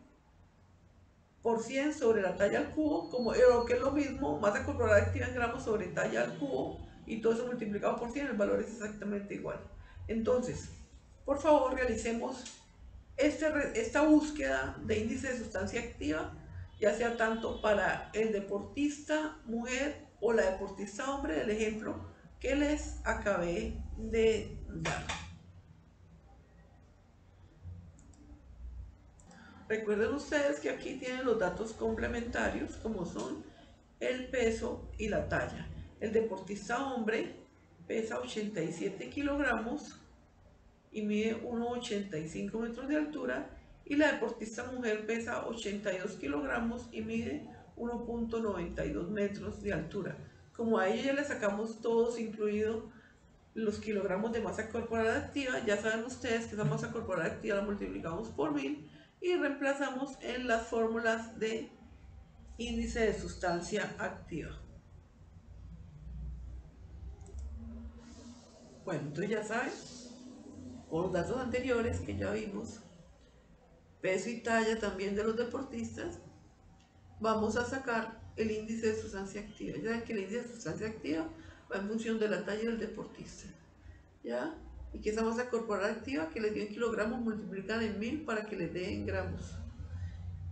por 100 sobre la talla al cubo, como que es lo mismo, masa corporal activa en gramos sobre talla al cubo, y todo eso multiplicado por 100, el valor es exactamente igual. Entonces, por favor, realicemos esta búsqueda de índice de sustancia activa, ya sea tanto para el deportista mujer o la deportista hombre, del ejemplo que les acabé de dar. Recuerden ustedes que aquí tienen los datos complementarios, como son el peso y la talla. El deportista hombre pesa 87 kilogramos y mide 1,85 metros de altura, y la deportista mujer pesa 82 kilogramos y mide 1,92 metros de altura. Como a ella ya le sacamos todos, incluido los kilogramos de masa corporal activa, ya saben ustedes que esa masa corporal activa la multiplicamos por 1000 y reemplazamos en las fórmulas de índice de sustancia activa. Bueno, entonces ya saben, con los datos anteriores que ya vimos, peso y talla también de los deportistas, vamos a sacar el índice de sustancia activa. Ya saben que el índice de sustancia activa va en función de la talla del deportista, ¿ya? Y que esa masa corporal activa que les dio en kilogramos multiplican en 1000 para que les dé en gramos.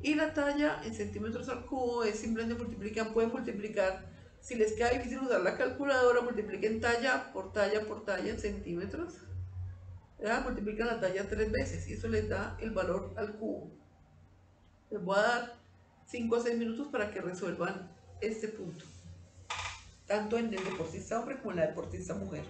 Y la talla en centímetros al cubo es simplemente multiplican, pueden multiplicar, si les queda difícil usar la calculadora, multipliquen talla por talla por talla en centímetros, ¿ya? Multiplican la talla 3 veces y eso les da el valor al cubo. Les voy a dar 5 a 6 minutos para que resuelvan este punto, tanto en el deportista hombre como en la deportista mujer.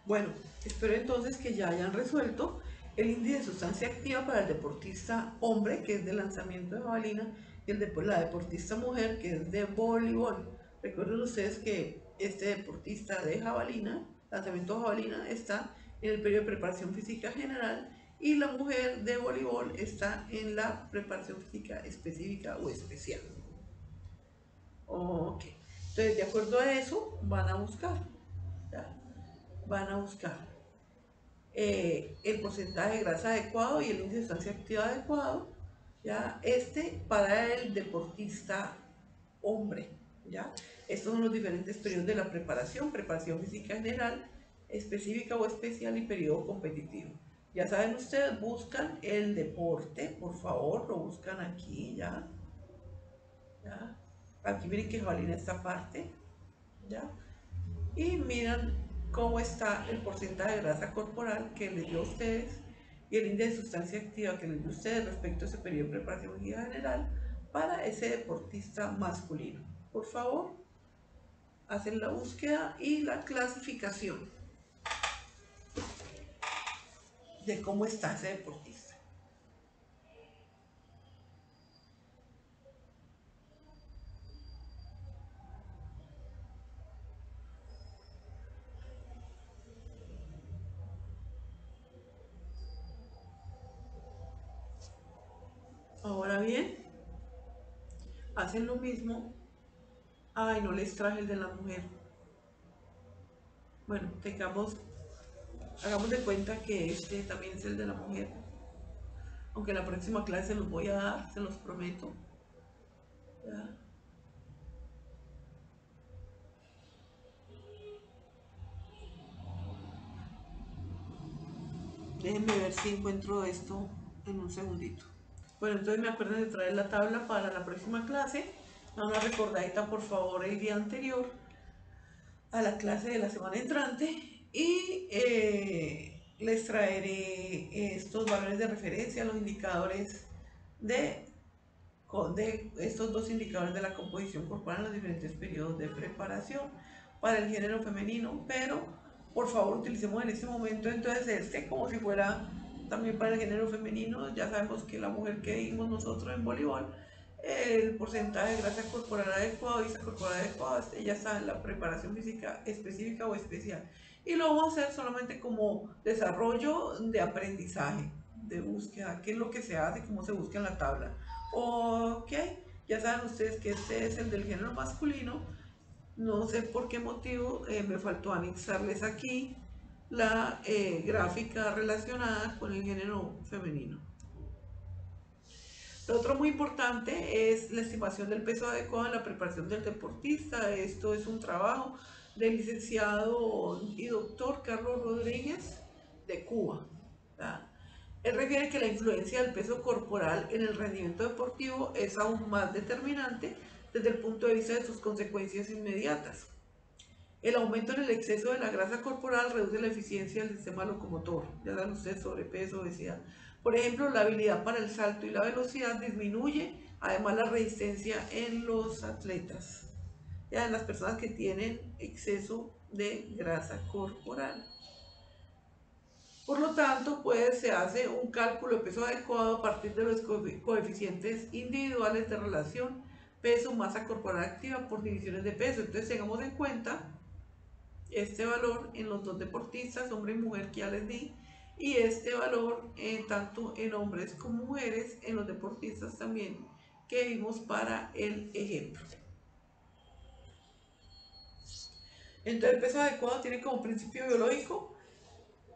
Bueno, espero entonces que ya hayan resuelto el índice de sustancia activa para el deportista hombre, que es de lanzamiento de jabalina, y el de la deportista mujer, que es de voleibol. Recuerden ustedes que este deportista de jabalina, lanzamiento de jabalina, está en el periodo de preparación física general y la mujer de voleibol está en la preparación física específica o especial. Ok, entonces de acuerdo a eso van a buscar, ¿ya? Van a buscar el porcentaje de grasa adecuado y el índice de sustancia activa adecuado, ¿ya? Para el deportista hombre, ¿ya? Estos son los diferentes periodos de la preparación: preparación física general, específica o especial y periodo competitivo. Ya saben ustedes, buscan el deporte, por favor, lo buscan aquí, ¿ya? ¿Ya? Aquí miren que jabalina esta parte, ¿ya? Y miran cómo está el porcentaje de grasa corporal que les dio a ustedes y el índice de sustancia activa que les dio a ustedes respecto a ese periodo de preparación física general para ese deportista masculino. Por favor, hacen la búsqueda y la clasificación de cómo está ese deportista. Ahora bien, hacen lo mismo. Ay, no les traje el de la mujer. Bueno, hagamos de cuenta que este también es el de la mujer. Aunque en la próxima clase se los voy a dar, se los prometo. ¿Ya? Déjenme ver si encuentro esto en un segundito. Bueno, entonces me acuerden de traer la tabla para la próxima clase. Una recordadita, por favor, el día anterior a la clase de la semana entrante. Y les traeré estos valores de referencia, los indicadores de estos dos indicadores de la composición corporal en los diferentes periodos de preparación para el género femenino, pero por favor utilicemos en este momento entonces como si fuera también para el género femenino. Ya sabemos que la mujer que vimos nosotros en voleibol, el porcentaje de grasa corporal adecuado y grasa corporal adecuada, ya está en la preparación física específica o especial. Y lo vamos a hacer solamente como desarrollo de aprendizaje, de búsqueda, qué es lo que se hace, cómo se busca en la tabla. Ok, ya saben ustedes que este es el del género masculino. No sé por qué motivo me faltó anexarles aquí la gráfica relacionada con el género femenino. Lo otro muy importante es la estimación del peso adecuado en la preparación del deportista. Esto es un trabajo del licenciado y doctor Carlos Rodríguez de Cuba, ¿verdad? Él refiere que la influencia del peso corporal en el rendimiento deportivo es aún más determinante desde el punto de vista de sus consecuencias inmediatas. El aumento en el exceso de la grasa corporal reduce la eficiencia del sistema locomotor, ya saben ustedes, sobrepeso, obesidad. Por ejemplo, la habilidad para el salto y la velocidad disminuye, además la resistencia en los atletas, ya en las personas que tienen exceso de grasa corporal. Por lo tanto, pues se hace un cálculo de peso adecuado a partir de los coeficientes individuales de relación peso-masa corporal activa por divisiones de peso. Entonces tengamos en cuenta este valor en los dos deportistas, hombre y mujer, que ya les di, y este valor tanto en hombres como mujeres en los deportistas también que vimos para el ejemplo. Entonces el peso adecuado tiene como principio biológico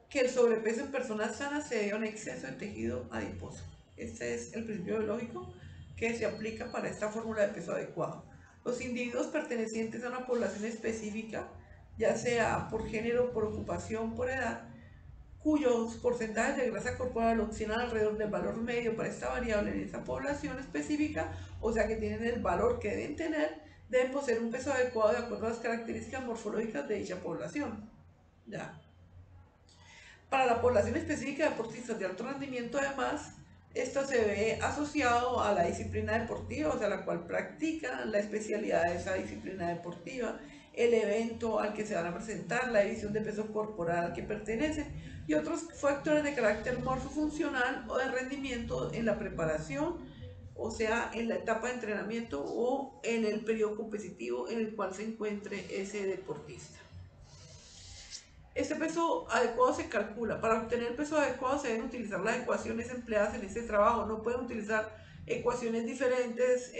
que el sobrepeso en personas sanas se debe a un exceso de tejido adiposo. Este es el principio biológico que se aplica para esta fórmula de peso adecuado. Los individuos pertenecientes a una población específica, ya sea por género, por ocupación, por edad, cuyos porcentajes de grasa corporal oscilan alrededor del valor medio para esta variable en esa población específica, o sea que tienen el valor que deben tener, deben poseer un peso adecuado de acuerdo a las características morfológicas de dicha población. ¿Ya? Para la población específica de deportistas de alto rendimiento, además, esto se ve asociado a la disciplina deportiva, o sea, la cual practican la especialidad de esa disciplina deportiva, el evento al que se van a presentar, la división de peso corporal al que pertenecen y otros factores de carácter morfofuncional o de rendimiento en la preparación, o sea, en la etapa de entrenamiento o en el periodo competitivo en el cual se encuentre ese deportista. Este peso adecuado se calcula. Para obtener el peso adecuado se deben utilizar las ecuaciones empleadas en este trabajo. No pueden utilizar ecuaciones diferentes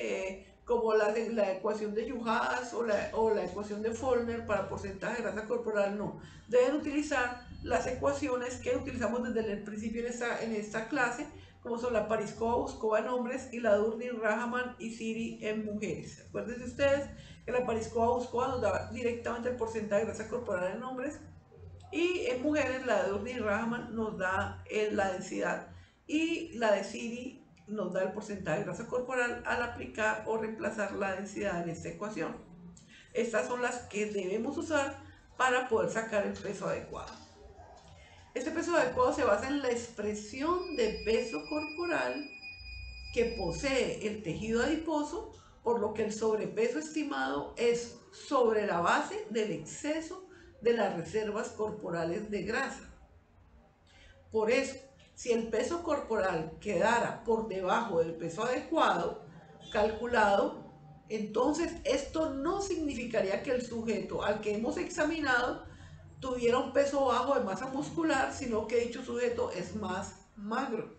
como la ecuación de Juhasz o la ecuación de Follner para porcentaje de grasa corporal. No. Deben utilizar las ecuaciones que utilizamos desde el principio en esta clase, como son la Pariskova-Buskova en hombres y la Durnin-Rahaman y Siri en mujeres. Acuérdense ustedes que la Pariskova-Buskova nos da directamente el porcentaje de grasa corporal en hombres, y en mujeres la de Durnin-Rahaman nos da la densidad y la de Siri nos da el porcentaje de grasa corporal al aplicar o reemplazar la densidad en esta ecuación. Estas son las que debemos usar para poder sacar el peso adecuado. Este peso adecuado se basa en la expresión de peso corporal que posee el tejido adiposo, por lo que el sobrepeso estimado es sobre la base del exceso de las reservas corporales de grasa. Por eso, si el peso corporal quedara por debajo del peso adecuado, calculado, entonces esto no significaría que el sujeto al que hemos examinado tuviera un peso bajo de masa muscular, sino que dicho sujeto es más magro.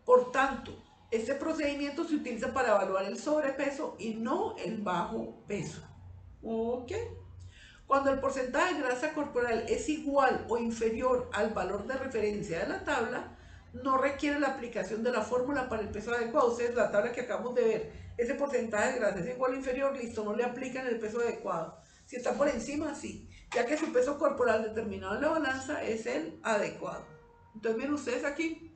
Por tanto, este procedimiento se utiliza para evaluar el sobrepeso y no el bajo peso. ¿Ok? Cuando el porcentaje de grasa corporal es igual o inferior al valor de referencia de la tabla, no requiere la aplicación de la fórmula para el peso adecuado. Ustedes, la tabla que acabamos de ver, ese porcentaje de grasa es igual o inferior, listo, no le aplican el peso adecuado. Si está por encima, sí, ya que su peso corporal determinado en la balanza es el adecuado. Entonces, miren ustedes aquí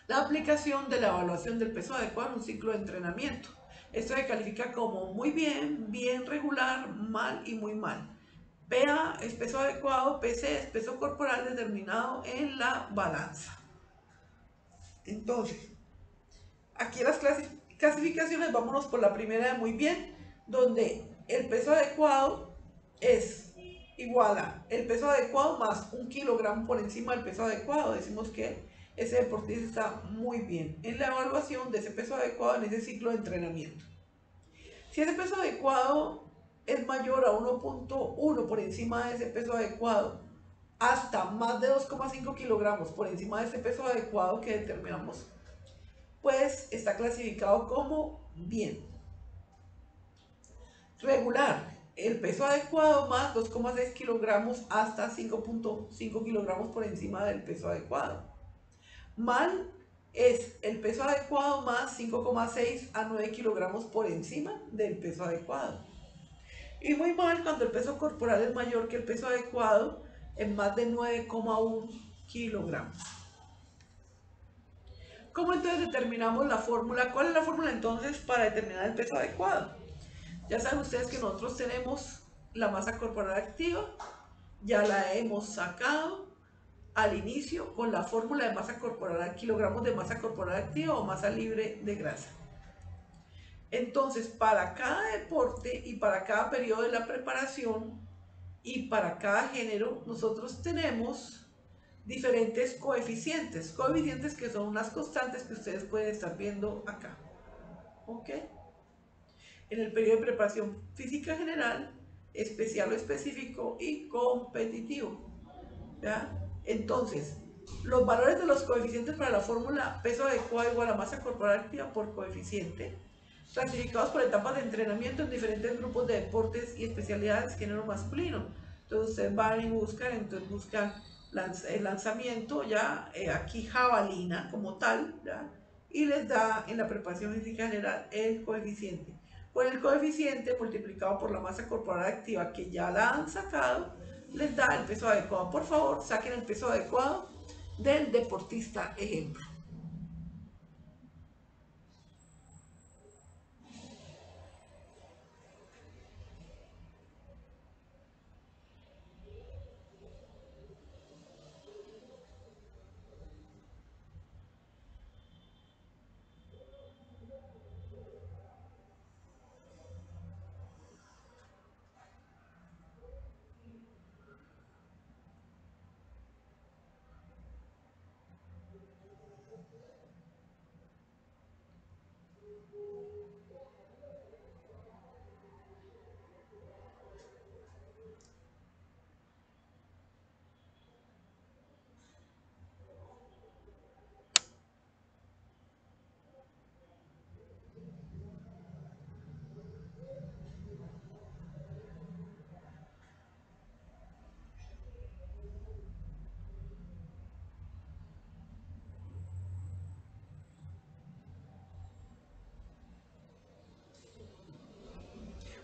la aplicación de la evaluación del peso adecuado en un ciclo de entrenamiento. Esto se califica como muy bien, bien regular, mal y muy mal. PA es peso adecuado, PC es peso corporal determinado en la balanza. Entonces, aquí las clasificaciones, vámonos por la primera de muy bien, donde el peso adecuado es igual a el peso adecuado más 1 kilogramo por encima del peso adecuado. Decimos que ese deportista está muy bien en la evaluación de ese peso adecuado en ese ciclo de entrenamiento. Si ese peso adecuado es mayor a 1.1 por encima de ese peso adecuado, hasta más de 2,5 kilogramos por encima de ese peso adecuado que determinamos, pues está clasificado como bien. Regular, el peso adecuado más 2,6 kilogramos hasta 5.5 kilogramos por encima del peso adecuado. Mal es el peso adecuado más 5,6 a 9 kilogramos por encima del peso adecuado. Y muy mal cuando el peso corporal es mayor que el peso adecuado en más de 9,1 kilogramos. ¿Cómo entonces determinamos la fórmula? ¿Cuál es la fórmula entonces para determinar el peso adecuado? Ya saben ustedes que nosotros tenemos la masa corporal activa, ya la hemos sacado al inicio con la fórmula de masa corporal, kilogramos de masa corporal activa o masa libre de grasa. Entonces, para cada deporte y para cada periodo de la preparación y para cada género, nosotros tenemos diferentes coeficientes que son unas constantes que ustedes pueden estar viendo acá. ¿Ok? En el periodo de preparación física general, especial o específico y competitivo. ¿Ya? Entonces, los valores de los coeficientes para la fórmula peso adecuado igual a masa corporal activa por coeficiente, clasificados por etapas de entrenamiento en diferentes grupos de deportes y especialidades género masculino. Entonces ustedes van y buscan el lanzamiento, ya aquí jabalina como tal, ¿ya? Y les da en la preparación física general el coeficiente. Con el coeficiente multiplicado por la masa corporal activa que ya la han sacado, les da el peso adecuado. Por favor, saquen el peso adecuado del deportista ejemplo.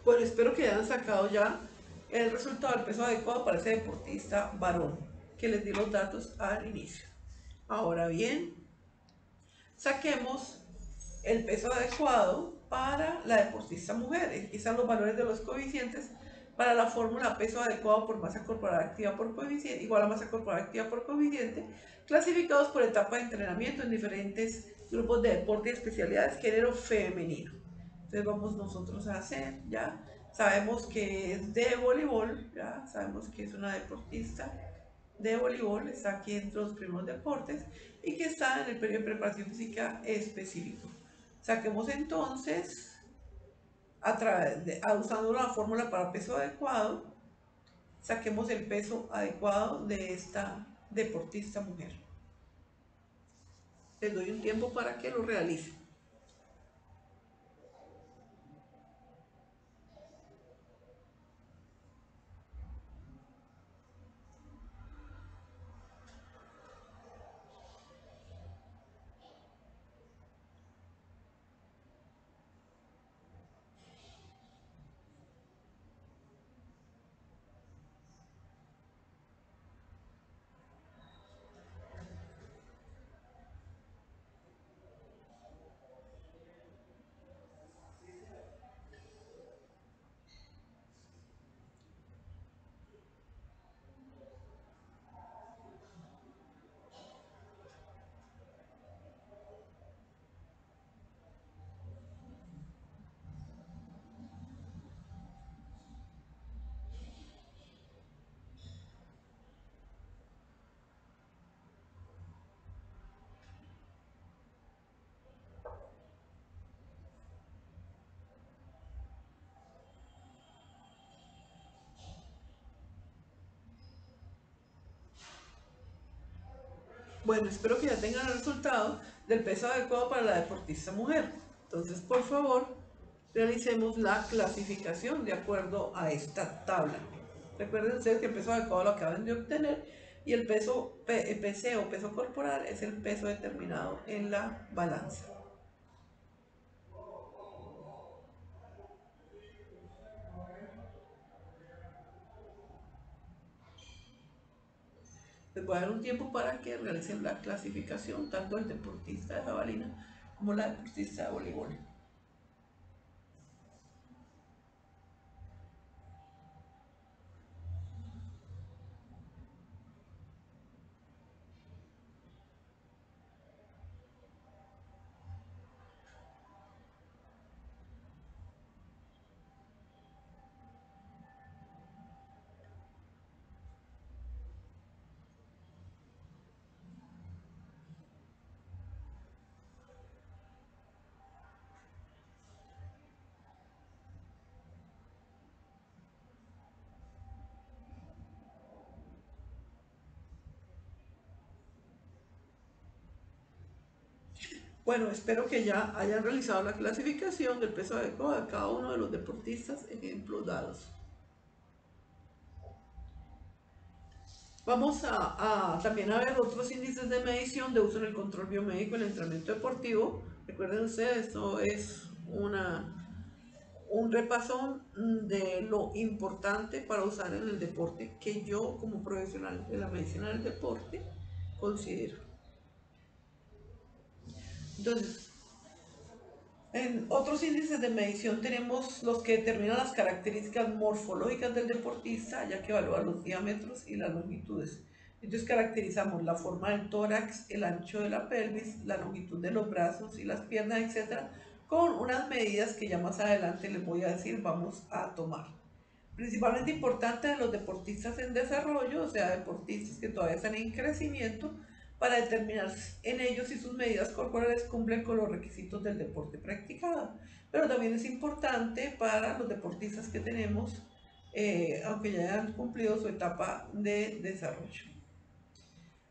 Bueno, espero que hayan sacado ya el resultado del peso adecuado para ese deportista varón, que les di los datos al inicio. Ahora bien, saquemos el peso adecuado para la deportista mujer. Aquí están los valores de los coeficientes para la fórmula peso adecuado por masa corporal activa por coeficiente, igual a masa corporal activa por coeficiente, clasificados por etapa de entrenamiento en diferentes grupos de deporte y especialidades, género femenino. Entonces vamos nosotros a hacer, ya sabemos que es de voleibol, ya sabemos que es una deportista de voleibol, está aquí entre los primeros deportes y que está en el periodo de preparación física específico. Saquemos entonces, usando la fórmula para peso adecuado, saquemos el peso adecuado de esta deportista mujer. Les doy un tiempo para que lo realicen. Bueno, espero que ya tengan el resultado del peso adecuado para la deportista mujer. Entonces, por favor, realicemos la clasificación de acuerdo a esta tabla. Recuerden ustedes que el peso adecuado lo acaban de obtener y el peso PC o peso corporal es el peso determinado en la balanza. Les voy a dar un tiempo para que realicen la clasificación, tanto el deportista de jabalina como la deportista de voleibol. Bueno, espero que ya hayan realizado la clasificación del peso adecuado de cada uno de los deportistas, ejemplos dados. Vamos también a ver otros índices de medición de uso en el control biomédico en el entrenamiento deportivo. Recuerden ustedes, esto es un repaso de lo importante para usar en el deporte que yo como profesional de la medicina del deporte considero. Entonces, en otros índices de medición tenemos los que determinan las características morfológicas del deportista, ya que evalúan los diámetros y las longitudes. Entonces caracterizamos la forma del tórax, el ancho de la pelvis, la longitud de los brazos y las piernas, etcétera, con unas medidas que ya más adelante les voy a decir vamos a tomar. Principalmente importante de los deportistas en desarrollo, o sea, deportistas que todavía están en crecimiento, para determinar en ellos si sus medidas corporales cumplen con los requisitos del deporte practicado. Pero también es importante para los deportistas que tenemos, aunque ya hayan cumplido su etapa de desarrollo.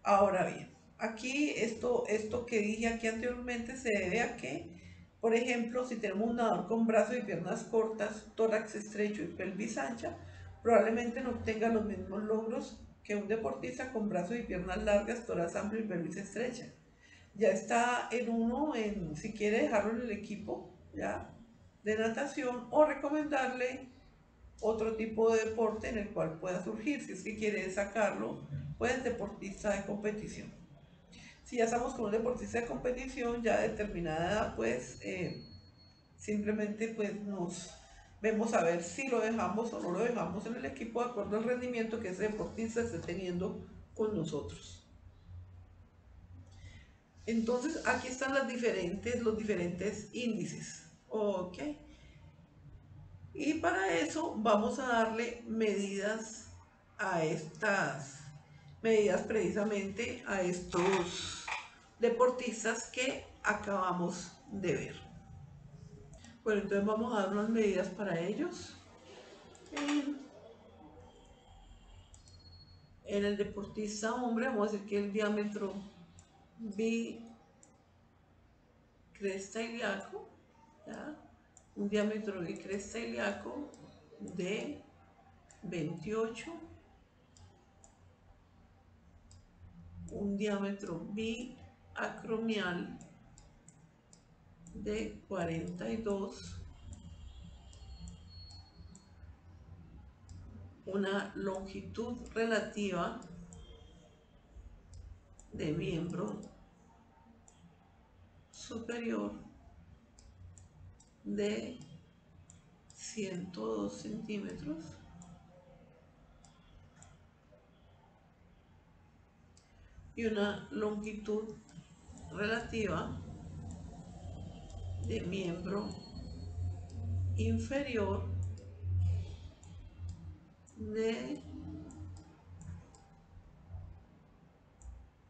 Ahora bien, aquí esto que dije aquí anteriormente se debe a que, por ejemplo, si tenemos un nadador con brazos y piernas cortas, tórax estrecho y pelvis ancha, probablemente no obtenga los mismos logros que un deportista con brazos y piernas largas, tórax amplio y pelvis estrecha. Ya está en uno, si quiere dejarlo en el equipo, ya de natación o recomendarle otro tipo de deporte en el cual pueda surgir. Si es que quiere sacarlo, pues deportista de competición. Si ya estamos con un deportista de competición ya de determinada edad, pues simplemente pues nos vemos a ver si lo dejamos o no lo dejamos en el equipo de acuerdo al rendimiento que ese deportista esté teniendo con nosotros. Entonces aquí están los diferentes índices. Ok. Y para eso vamos a darle medidas a estas medidas precisamente a estos deportistas que acabamos de ver. Bueno, entonces vamos a dar unas medidas para ellos. En, en el deportista hombre vamos a decir que el diámetro bicresta ilíaco, ¿ya? Un diámetro bicresta ilíaco de 28, un diámetro biacromial de 42, una longitud relativa de miembro superior de 102 centímetros y una longitud relativa de miembro inferior de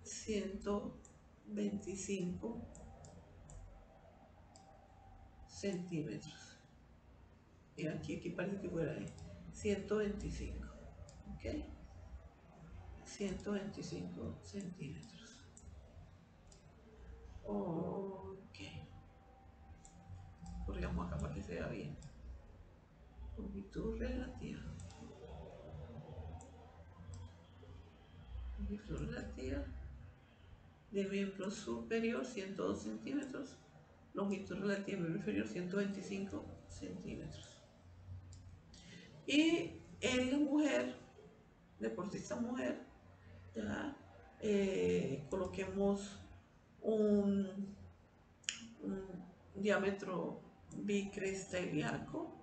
125 centímetros. Y aquí parece que fuera de 125, ¿ok? 125 centímetros. Ok. Corrigamos acá para que se vea bien. Longitud relativa. Longitud relativa de miembro superior 102 centímetros. Longitud relativa de miembro inferior 125 centímetros. Y en la mujer, deportista mujer, ya coloquemos un, un diámetro bicresta ilíaco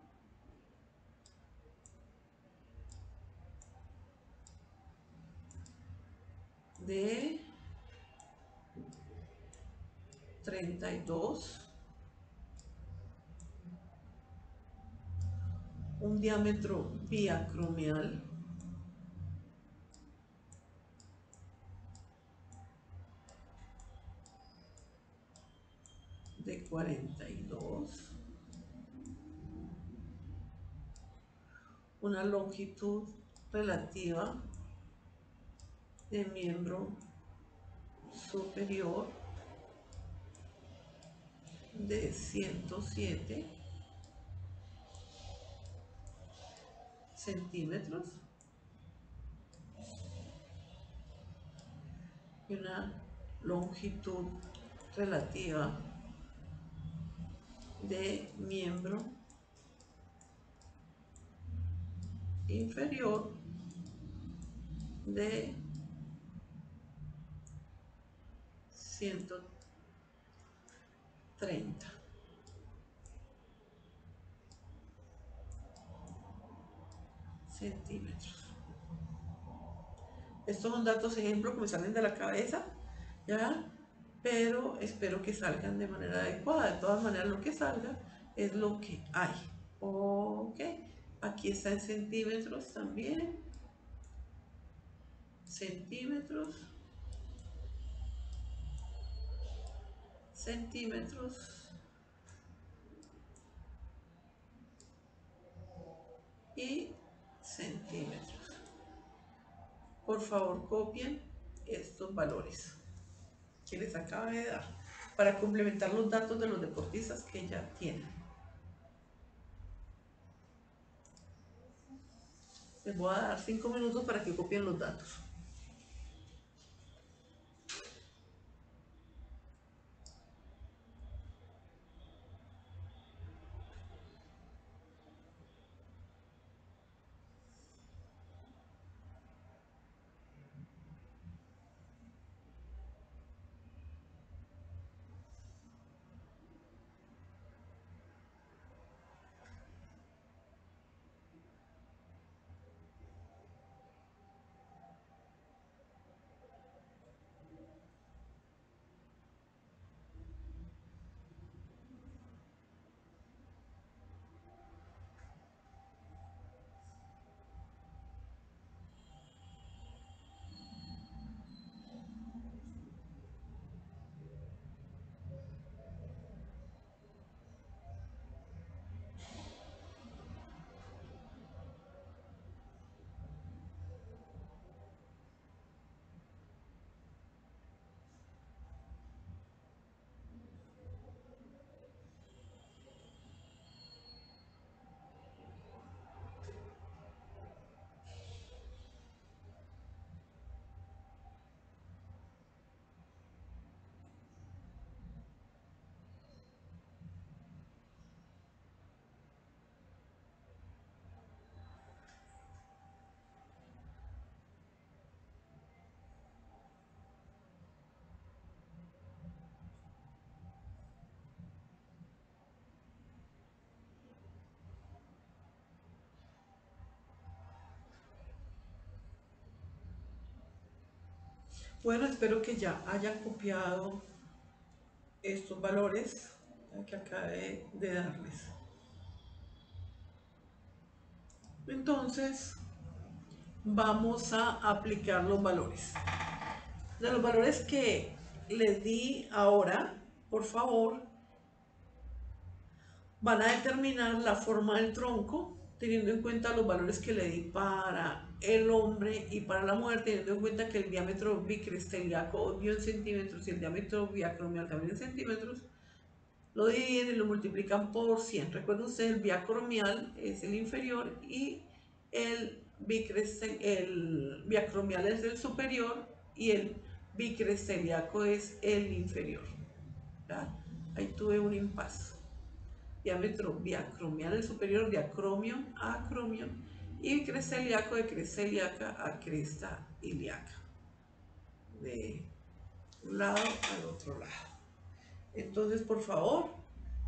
de 32, un diámetro biacromial de 42, una longitud relativa de miembro superior de 107 centímetros y una longitud relativa de miembro inferior de 130 centímetros. Estos son datos ejemplo que me salen de la cabeza, ¿ya? Pero espero que salgan de manera adecuada. De todas maneras, lo que salga es lo que hay. Ok, aquí está en centímetros también. Centímetros, centímetros y centímetros. Por favor, copien estos valores que les acabo de dar para complementar los datos de los deportistas que ya tienen. Les voy a dar 5 minutos para que copien los datos. Bueno, espero que ya hayan copiado estos valores que acabé de darles. Entonces, vamos a aplicar los valores. De los valores que les di ahora, por favor, van a determinar la forma del tronco, teniendo en cuenta los valores que le di para el hombre y para la mujer, teniendo en cuenta que el diámetro bicresteliaco dio en centímetros y el diámetro biacromial también en centímetros, lo dividen y lo multiplican por 100. Recuerden ustedes, el biacromial es el inferior y el biacromial es el superior y el bicresteliaco es el inferior. ¿Ya? Ahí tuve un impasse. Diámetro biacromial el superior, diacromio a acromio, y cresta de cresta ilíaca a cresta ilíaca. De un lado al otro lado. Entonces, por favor,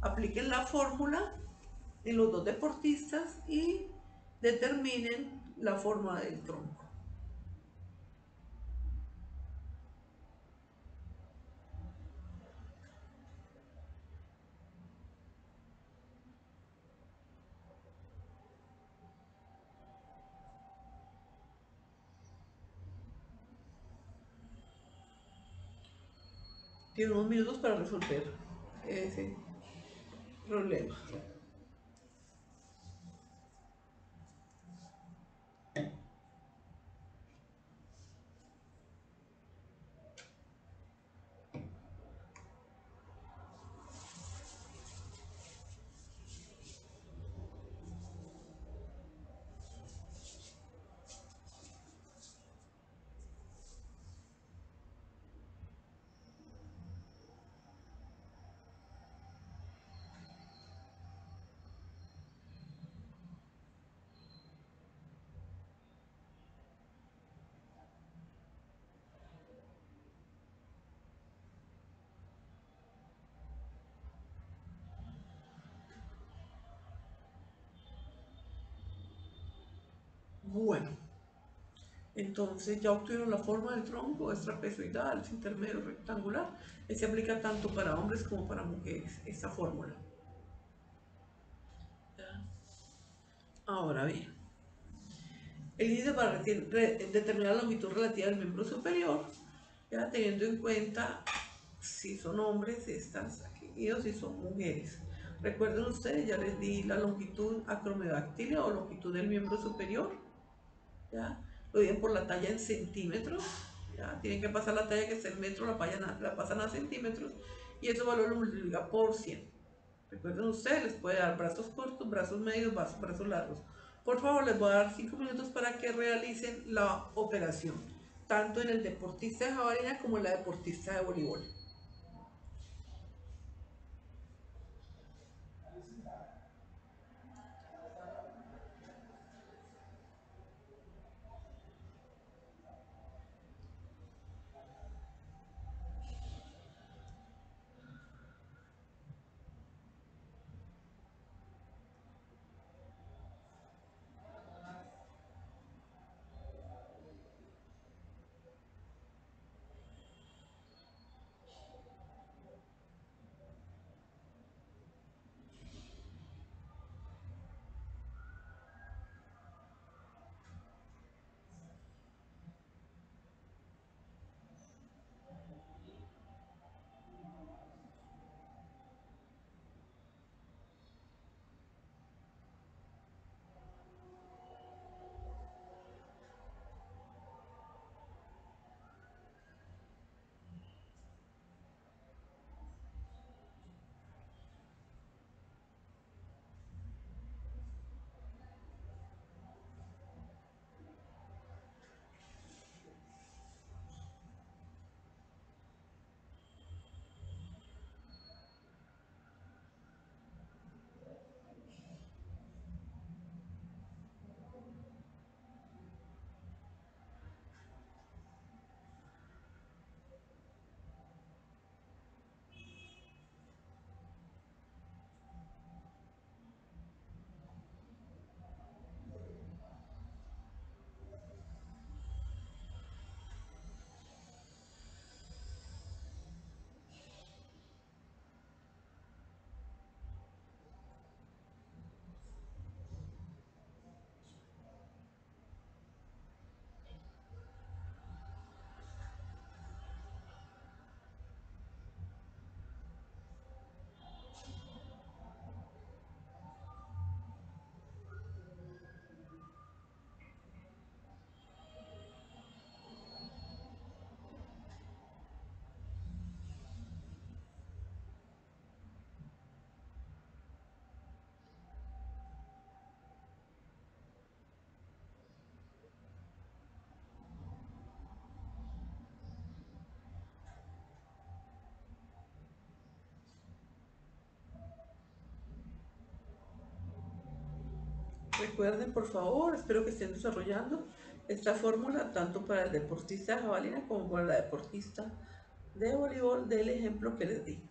apliquen la fórmula en los dos deportistas y determinen la forma del tronco. Tienen unos minutos para resolver ese problema. Bueno, entonces ya obtuvieron la forma del tronco, es trapezoidal, es intermedio, rectangular. Se aplica tanto para hombres como para mujeres, esta fórmula. Ahora bien, el índice para determinar la longitud relativa del miembro superior, ya teniendo en cuenta si son hombres, estas aquí, y si son mujeres. Recuerden ustedes, ya les di la longitud acromiodactilia o longitud del miembro superior, ¿ya? Lo dividen por la talla en centímetros, ¿ya? Tienen que pasar la talla que está en metro, la pasan a centímetros, y ese valor lo multiplica por 100. Recuerden ustedes, les puede dar brazos cortos, brazos medios, brazos largos. Por favor, les voy a dar 5 minutos para que realicen la operación, tanto en el deportista de jabalina como en la deportista de voleibol. Recuerden, por favor, espero que estén desarrollando esta fórmula tanto para el deportista de jabalina como para la deportista de voleibol del ejemplo que les di.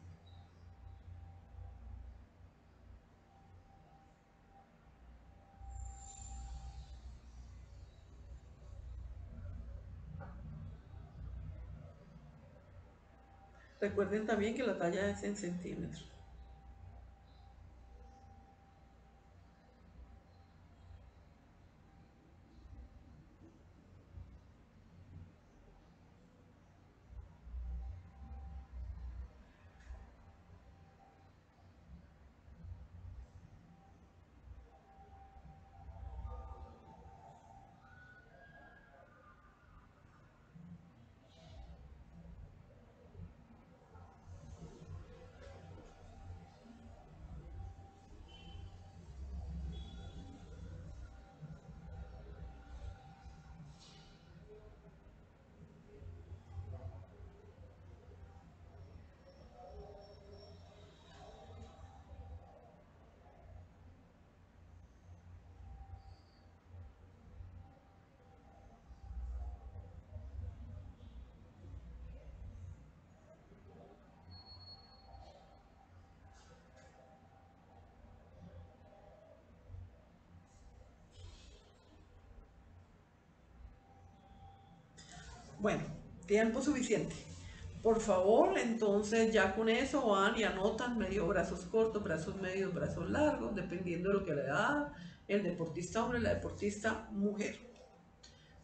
Recuerden también que la talla es en centímetros. Bueno, tiempo suficiente. Por favor, entonces ya con eso van y anotan medio brazos cortos, brazos medios, brazos largos, dependiendo de lo que le da el deportista hombre, la deportista mujer.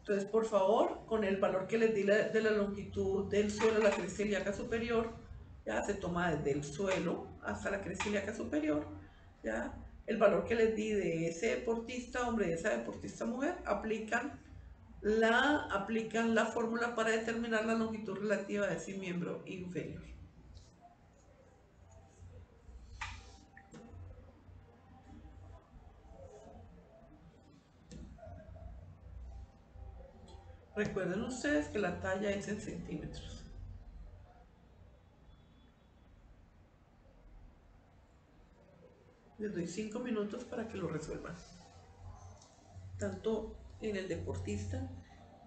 Entonces, por favor, con el valor que les di de la longitud del suelo a la cresta ilíaca superior, ya se toma desde el suelo hasta la cresta ilíaca superior, ya el valor que les di de ese deportista hombre y de esa deportista mujer, aplican la fórmula para determinar la longitud relativa de ese miembro inferior. Recuerden ustedes que la talla es en centímetros. Les doy 5 minutos para que lo resuelvan, tanto en el deportista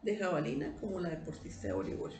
de jabalina como la deportista de voleibol.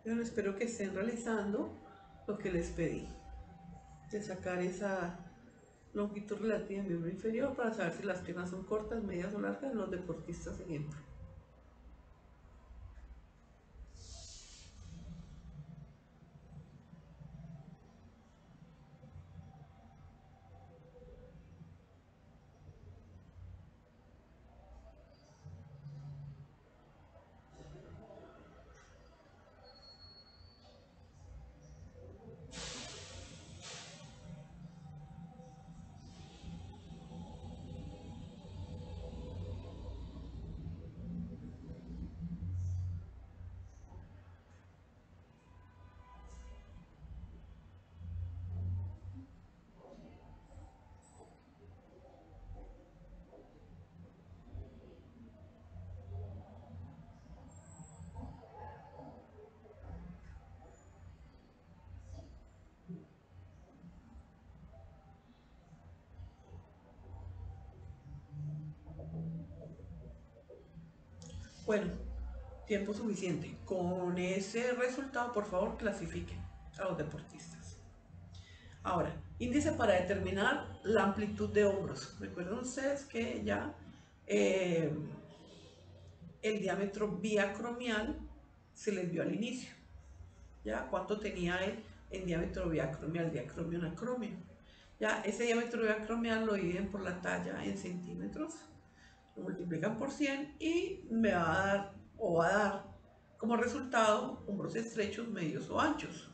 Bueno, espero que estén realizando lo que les pedí, de sacar esa longitud relativa del miembro inferior para saber si las piernas son cortas, medias o largas en los deportistas ejemplo. Bueno, tiempo suficiente. Con ese resultado, por favor, clasifiquen a los deportistas. Ahora, índice para determinar la amplitud de hombros. Recuerden ustedes que ya eh, el diámetro biacromial se les dio al inicio. ¿Ya? ¿Cuánto tenía él en diámetro biacromial? Diacromio en acromio. Ya, ese diámetro biacromial lo dividen por la talla en centímetros, lo multiplican por 100 y me va a dar, o va a dar como resultado, hombros estrechos, medios o anchos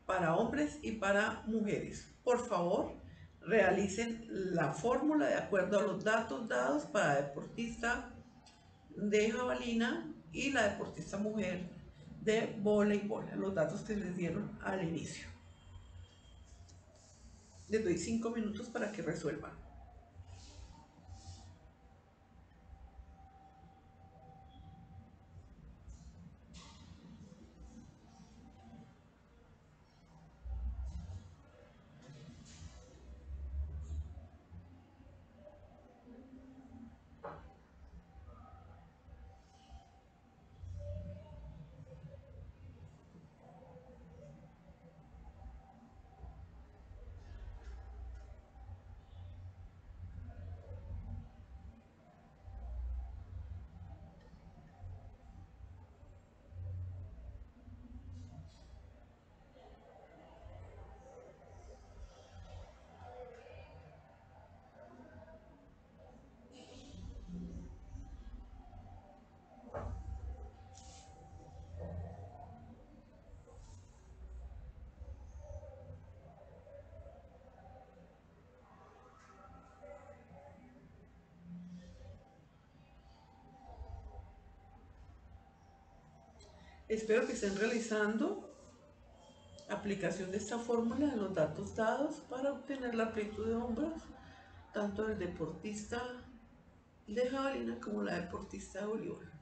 para hombres y para mujeres. Por favor, realicen la fórmula de acuerdo a los datos dados para deportista de jabalina y la deportista mujer de voleibol, los datos que les dieron al inicio. Les doy 5 minutos para que resuelvan. Espero que estén realizando aplicación de esta fórmula de los datos dados para obtener la amplitud de hombros tanto del deportista de jabalina como la deportista de voleibol.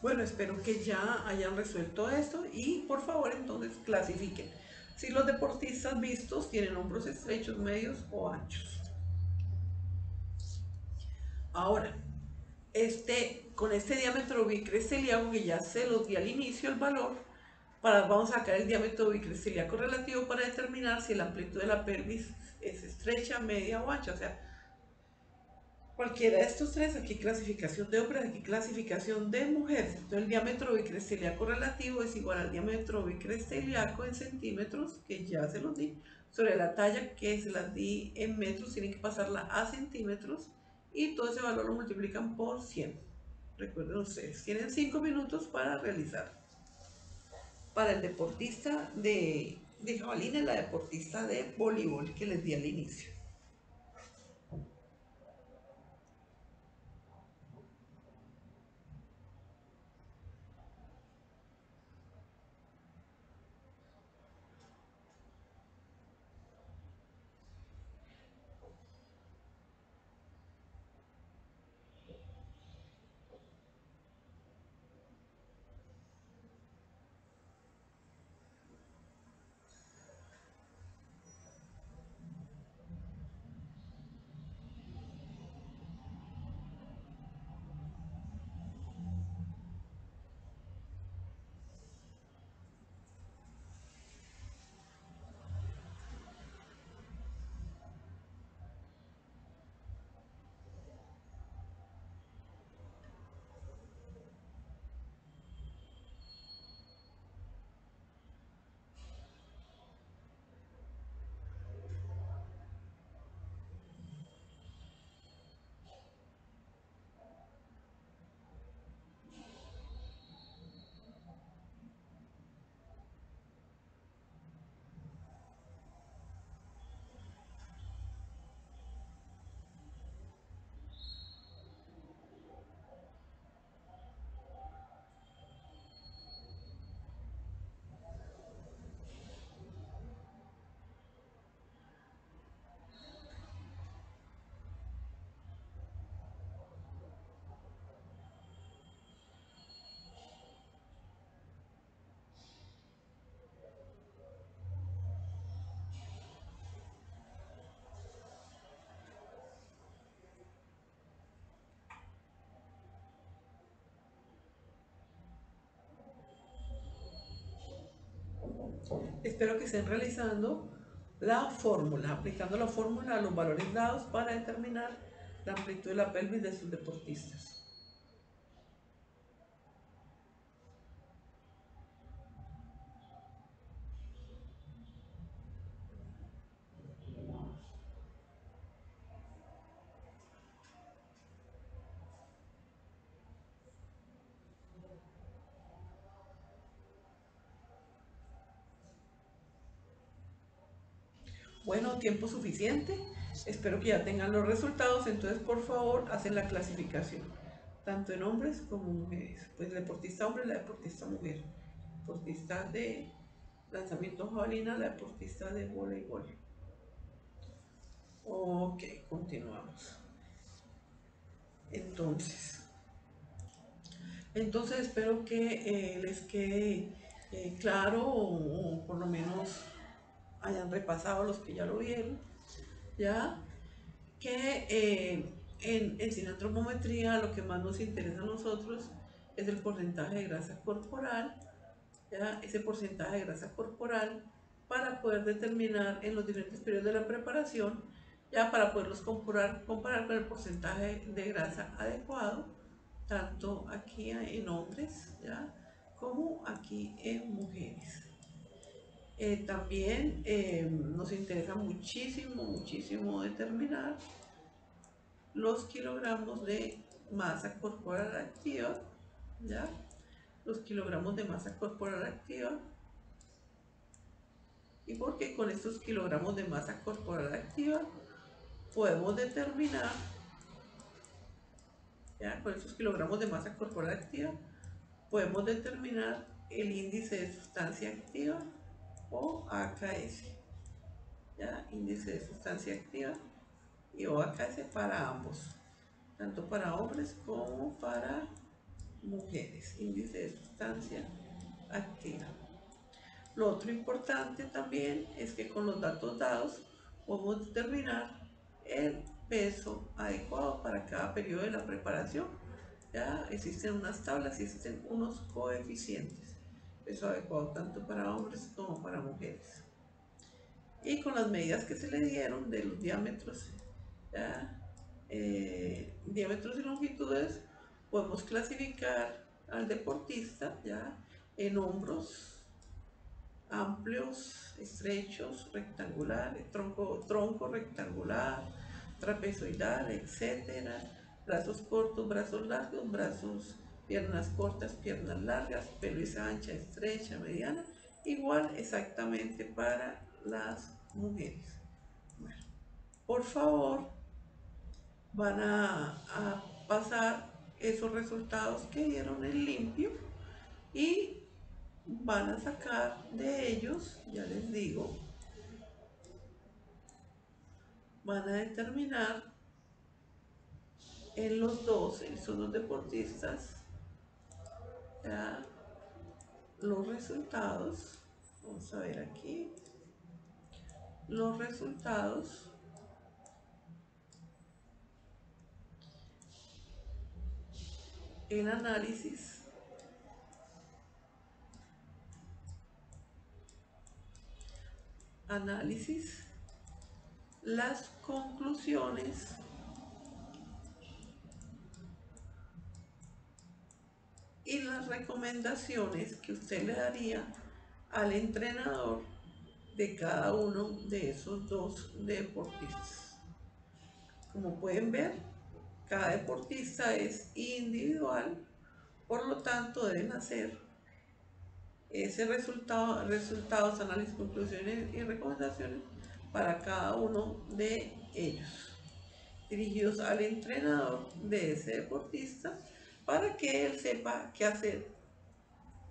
Bueno, espero que ya hayan resuelto esto y por favor entonces clasifiquen si los deportistas vistos tienen hombros estrechos, medios o anchos. Ahora, con este diámetro bicresteliaco que ya se los di al inicio el valor, vamos a sacar el diámetro bicresteliaco relativo para determinar si la amplitud de la pelvis es estrecha, media o ancha. O sea, cualquiera de estos tres, aquí clasificación de hombres, aquí clasificación de mujeres. Entonces el diámetro bicresteliaco relativo es igual al diámetro bicresteliaco en centímetros, que ya se los di, sobre la talla que se las di en metros, tienen que pasarla a centímetros, y todo ese valor lo multiplican por 100. Recuerden ustedes, tienen 5 minutos para realizar. Para el deportista de jabalina y la deportista de voleibol que les di al inicio. Espero que estén realizando la fórmula, aplicando la fórmula a los valores dados para determinar la amplitud de la pelvis de sus deportistas. Bueno, tiempo suficiente. Espero que ya tengan los resultados. Entonces, por favor, hacen la clasificación, tanto en hombres como mujeres. Pues la deportista hombre, la deportista mujer. Deportista de lanzamiento jabalina, la deportista de voleibol. Ok, continuamos. Entonces espero que les quede claro o por lo menos hayan repasado los que ya lo vieron, ya que en cineantropometría lo que más nos interesa a nosotros es el porcentaje de grasa corporal, ya ese porcentaje de grasa corporal para poder determinar en los diferentes periodos de la preparación, ya para poderlos comparar con el porcentaje de grasa adecuado, tanto aquí en hombres, ya como aquí en mujeres. También nos interesa muchísimo determinar los kilogramos de masa corporal activa, ¿ya? Los kilogramos de masa corporal activa. Y porque con estos kilogramos de masa corporal activa podemos determinar, ¿ya? Con estos kilogramos de masa corporal activa podemos determinar el índice de sustancia activa o AKS, ¿ya? Índice de sustancia activa y OAKS para ambos, tanto para hombres como para mujeres, índice de sustancia activa. Lo otro importante también es que con los datos dados podemos determinar el peso adecuado para cada periodo de la preparación. Ya existen unas tablas, existen unos coeficientes, peso adecuado tanto para hombres como para mujeres. Y con las medidas que se le dieron de los diámetros, ¿ya? Diámetros y longitudes, podemos clasificar al deportista, ¿ya? En hombros amplios, estrechos, rectangulares, tronco rectangular, trapezoidal, etcétera, brazos cortos, brazos largos, piernas cortas, piernas largas, pelvis ancha, estrecha, mediana, igual exactamente para las mujeres. Bueno, por favor, van a pasar esos resultados que dieron en limpio y van a sacar de ellos, ya les digo, van a determinar en esos dos deportistas, ya, los resultados. Vamos a ver aquí los resultados. El análisis las conclusiones y las recomendaciones que usted le daría al entrenador de cada uno de esos dos deportistas. Como pueden ver, cada deportista es individual, por lo tanto deben hacer ese resultados, análisis, conclusiones y recomendaciones para cada uno de ellos, dirigidos al entrenador de ese deportista para que él sepa qué hacer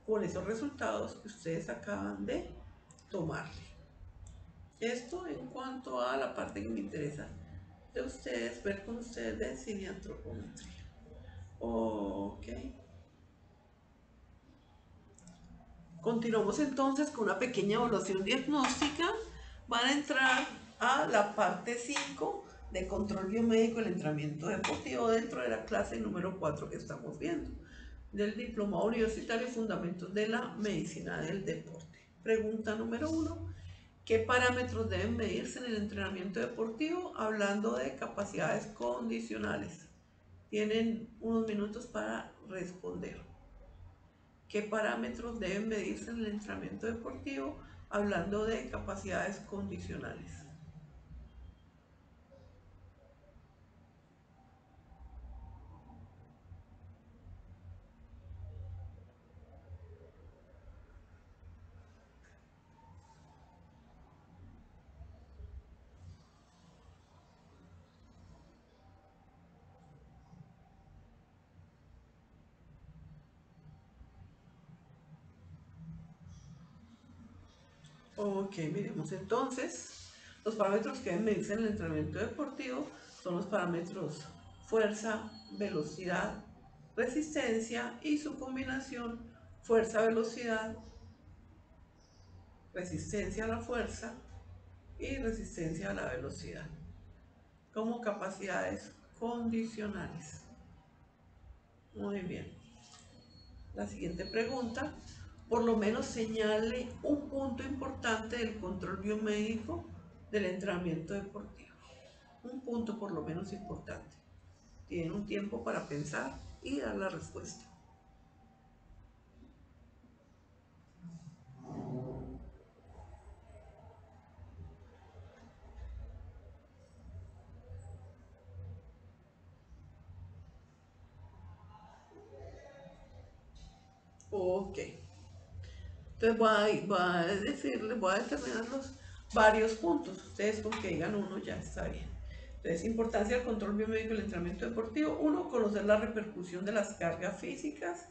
con esos resultados que ustedes acaban de tomarle. Esto en cuanto a la parte que me interesa de ustedes, ver con ustedes de cineantropometría. Ok. Continuamos entonces con una pequeña evaluación diagnóstica. Van a entrar a la parte 5 de control biomédico del entrenamiento deportivo dentro de la clase número 4 que estamos viendo, del Diplomado Universitario Fundamentos de la Medicina del Deporte. Pregunta número 1. ¿Qué parámetros deben medirse en el entrenamiento deportivo? Hablando de capacidades condicionales. Tienen unos minutos para responder. ¿Qué parámetros deben medirse en el entrenamiento deportivo? Hablando de capacidades condicionales. Ok, miremos entonces. Los parámetros que deben medirse en el entrenamiento deportivo son los parámetros fuerza, velocidad, resistencia y su combinación fuerza, velocidad, resistencia a la fuerza y resistencia a la velocidad como capacidades condicionales. Muy bien. La siguiente pregunta, por lo menos señale un punto importante del control biomédico del entrenamiento deportivo. Un punto por lo menos importante. Tienen un tiempo para pensar y dar la respuesta. Ok. Entonces voy a determinar los varios puntos. Ustedes con que digan uno ya está bien. Entonces, importancia del control biomédico del entrenamiento deportivo. Uno, conocer la repercusión de las cargas físicas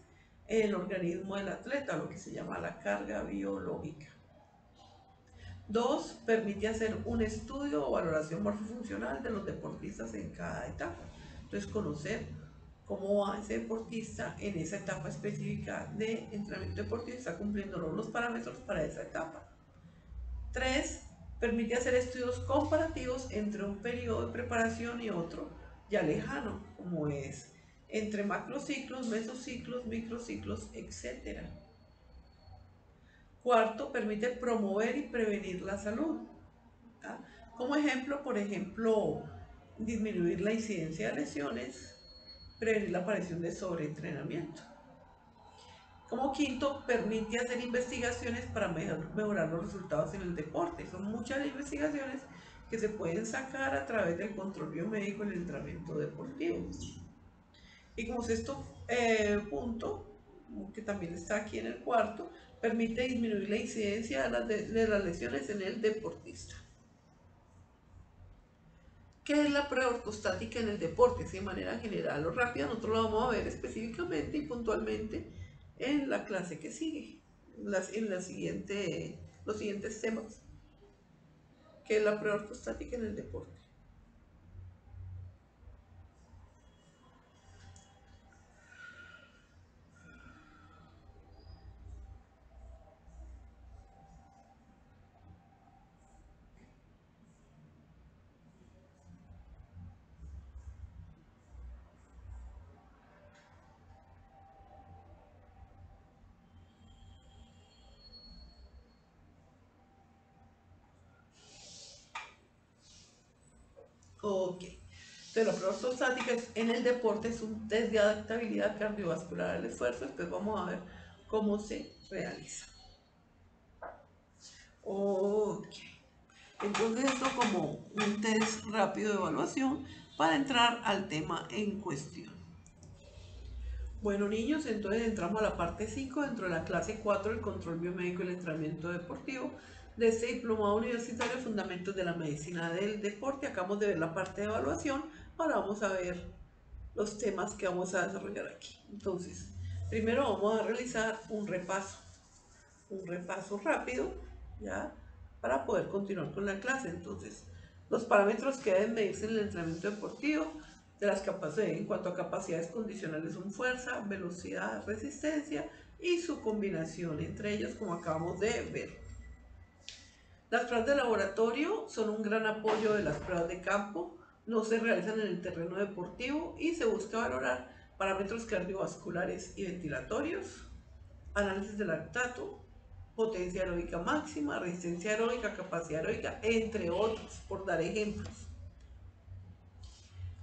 en el organismo del atleta, lo que se llama la carga biológica. Dos, permite hacer un estudio o valoración morfofuncional de los deportistas en cada etapa. Entonces, conocer cómo va ese deportista en esa etapa específica de entrenamiento deportivo, está cumpliendo los parámetros para esa etapa. 3. Permite hacer estudios comparativos entre un periodo de preparación y otro ya lejano, como es entre macrociclos, mesociclos, microciclos, etc. Cuarto, permite promover y prevenir la salud. ¿Ah? Como ejemplo, por ejemplo, disminuir la incidencia de lesiones, prevenir la aparición de sobreentrenamiento. Como quinto, permite hacer investigaciones para mejorar los resultados en el deporte. Son muchas las investigaciones que se pueden sacar a través del control biomédico en el entrenamiento deportivo. Y como sexto punto, que también está aquí en el cuarto, permite disminuir la incidencia de las lesiones en el deportista. ¿Qué es la prueba ortostática en el deporte? De manera general o rápida, nosotros lo vamos a ver específicamente y puntualmente en la clase que sigue, los siguientes temas. ¿Qué es la prueba ortostática en el deporte? Ok. Entonces, la prueba ortostática en el deporte es un test de adaptabilidad cardiovascular al esfuerzo. Entonces, vamos a ver cómo se realiza. Ok. Entonces, esto como un test rápido de evaluación para entrar al tema en cuestión. Bueno, niños, entonces entramos a la parte 5 dentro de la clase 4 del control biomédico y el entrenamiento deportivo de este diplomado universitario Fundamentos de la Medicina del Deporte. Acabamos de ver la parte de evaluación, ahora vamos a ver los temas que vamos a desarrollar aquí. Entonces, primero vamos a realizar un repaso rápido, ¿ya? Para poder continuar con la clase. Entonces, los parámetros que deben medirse en el entrenamiento deportivo de las capacidades en cuanto a capacidades condicionales son fuerza, velocidad, resistencia y su combinación entre ellas, como acabamos de ver. Las pruebas de laboratorio son un gran apoyo de las pruebas de campo, no se realizan en el terreno deportivo y se busca valorar parámetros cardiovasculares y ventilatorios, análisis de lactato, potencia aeróbica máxima, resistencia aeróbica, capacidad aeróbica, entre otros, por dar ejemplos.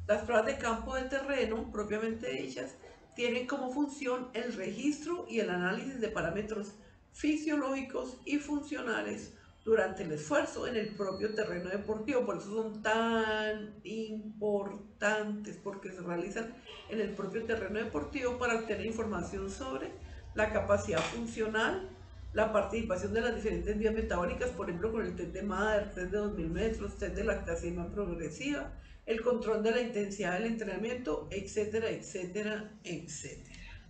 Las pruebas de campo de terreno, propiamente dichas, tienen como función el registro y el análisis de parámetros fisiológicos y funcionales durante el esfuerzo en el propio terreno deportivo. Por eso son tan importantes, porque se realizan en el propio terreno deportivo para obtener información sobre la capacidad funcional, la participación de las diferentes vías metabólicas, por ejemplo con el test de Mader, test de 2000 metros, test de lactacia progresiva, el control de la intensidad del entrenamiento, etcétera, etcétera, etcétera.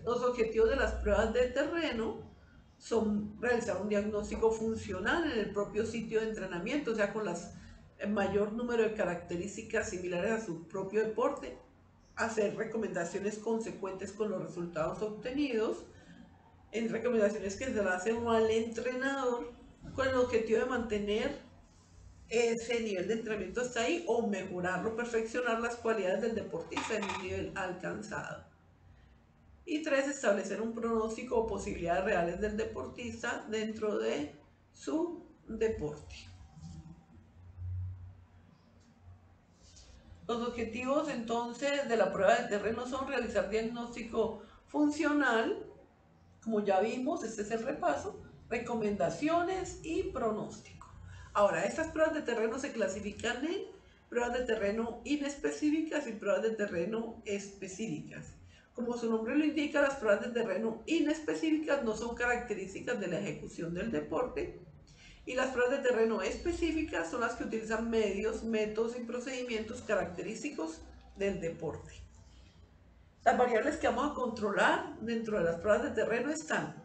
Los objetivos de las pruebas de terreno son realizar un diagnóstico funcional en el propio sitio de entrenamiento, o sea, con el mayor número de características similares a su propio deporte, hacer recomendaciones consecuentes con los resultados obtenidos, en recomendaciones que se le hace uno al entrenador con el objetivo de mantener ese nivel de entrenamiento hasta ahí o mejorarlo, perfeccionar las cualidades del deportista en un nivel alcanzado. Y 3, establecer un pronóstico o posibilidades reales del deportista dentro de su deporte. Los objetivos entonces de la prueba de terreno son realizar diagnóstico funcional, como ya vimos, este es el repaso, recomendaciones y pronóstico. Ahora, estas pruebas de terreno se clasifican en pruebas de terreno inespecíficas y pruebas de terreno específicas. Como su nombre lo indica, las pruebas de terreno inespecíficas no son características de la ejecución del deporte, y las pruebas de terreno específicas son las que utilizan medios, métodos y procedimientos característicos del deporte. Las variables que vamos a controlar dentro de las pruebas de terreno están